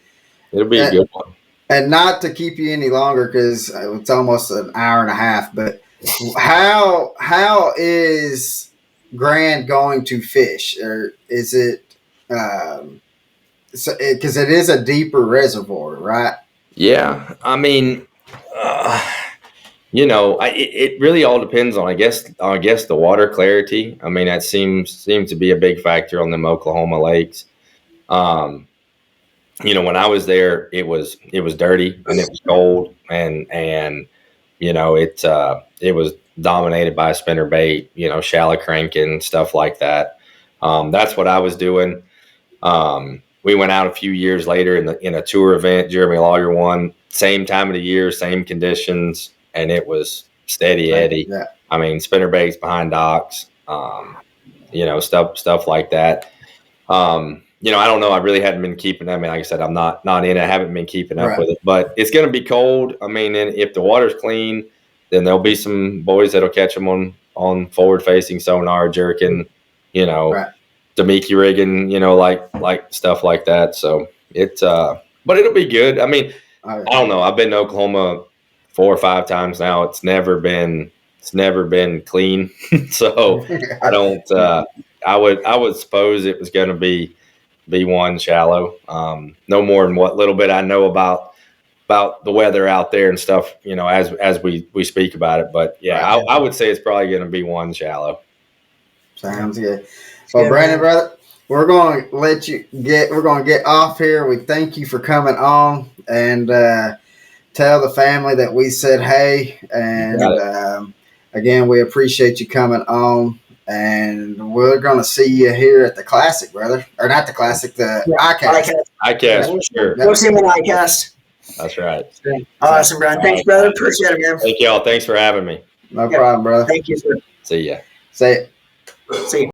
a good one. and not to keep you any longer because it's almost an hour and a half, but how is Grand going to fish, or is it? Because it is a deeper reservoir, right? Yeah, I mean, it really all depends on, I guess the water clarity. I mean, that seems to be a big factor on them Oklahoma lakes. Um, when I was there, it was dirty and it was cold, and it was dominated by spinner bait, shallow cranking, stuff like that. That's what I was doing. We went out a few years later in a tour event. Jeremy Lawyer won. Same time of the year, same conditions, and it was steady Eddie. Yeah. I mean, spinner baits behind docks, stuff like that. I don't know. I really hadn't been keeping. I mean, like I said, I'm not in it. I haven't been keeping up Right. with it, but it's going to be cold. I mean, and if the water's clean, then there'll be some boys that'll catch them on forward facing sonar jerking, Right. Demiki rigging, like stuff like that. So but it'll be good. I mean, Oh, I don't know. I've been to Oklahoma 4 or 5 times now. It's never been clean. So I don't. I would suppose it was going to be one shallow. No more than what little bit I know about the weather out there and stuff. As we speak about it. But yeah, Right. I would say it's probably going to be one shallow. Sounds good. Well, Brandon, brother, we're going to get off here. We thank you for coming on, and tell the family that we said hey. And again, we appreciate you coming on. And we're going to see you here at the Classic, brother. Or not the Classic, the ICAST. I cast for sure. We'll see when I cast. That's right. Awesome, Brian. Thanks, brother. Appreciate it, man. Thank y'all. Thanks for having me. No problem, brother. Thank you, sir. See ya. Say it. See you.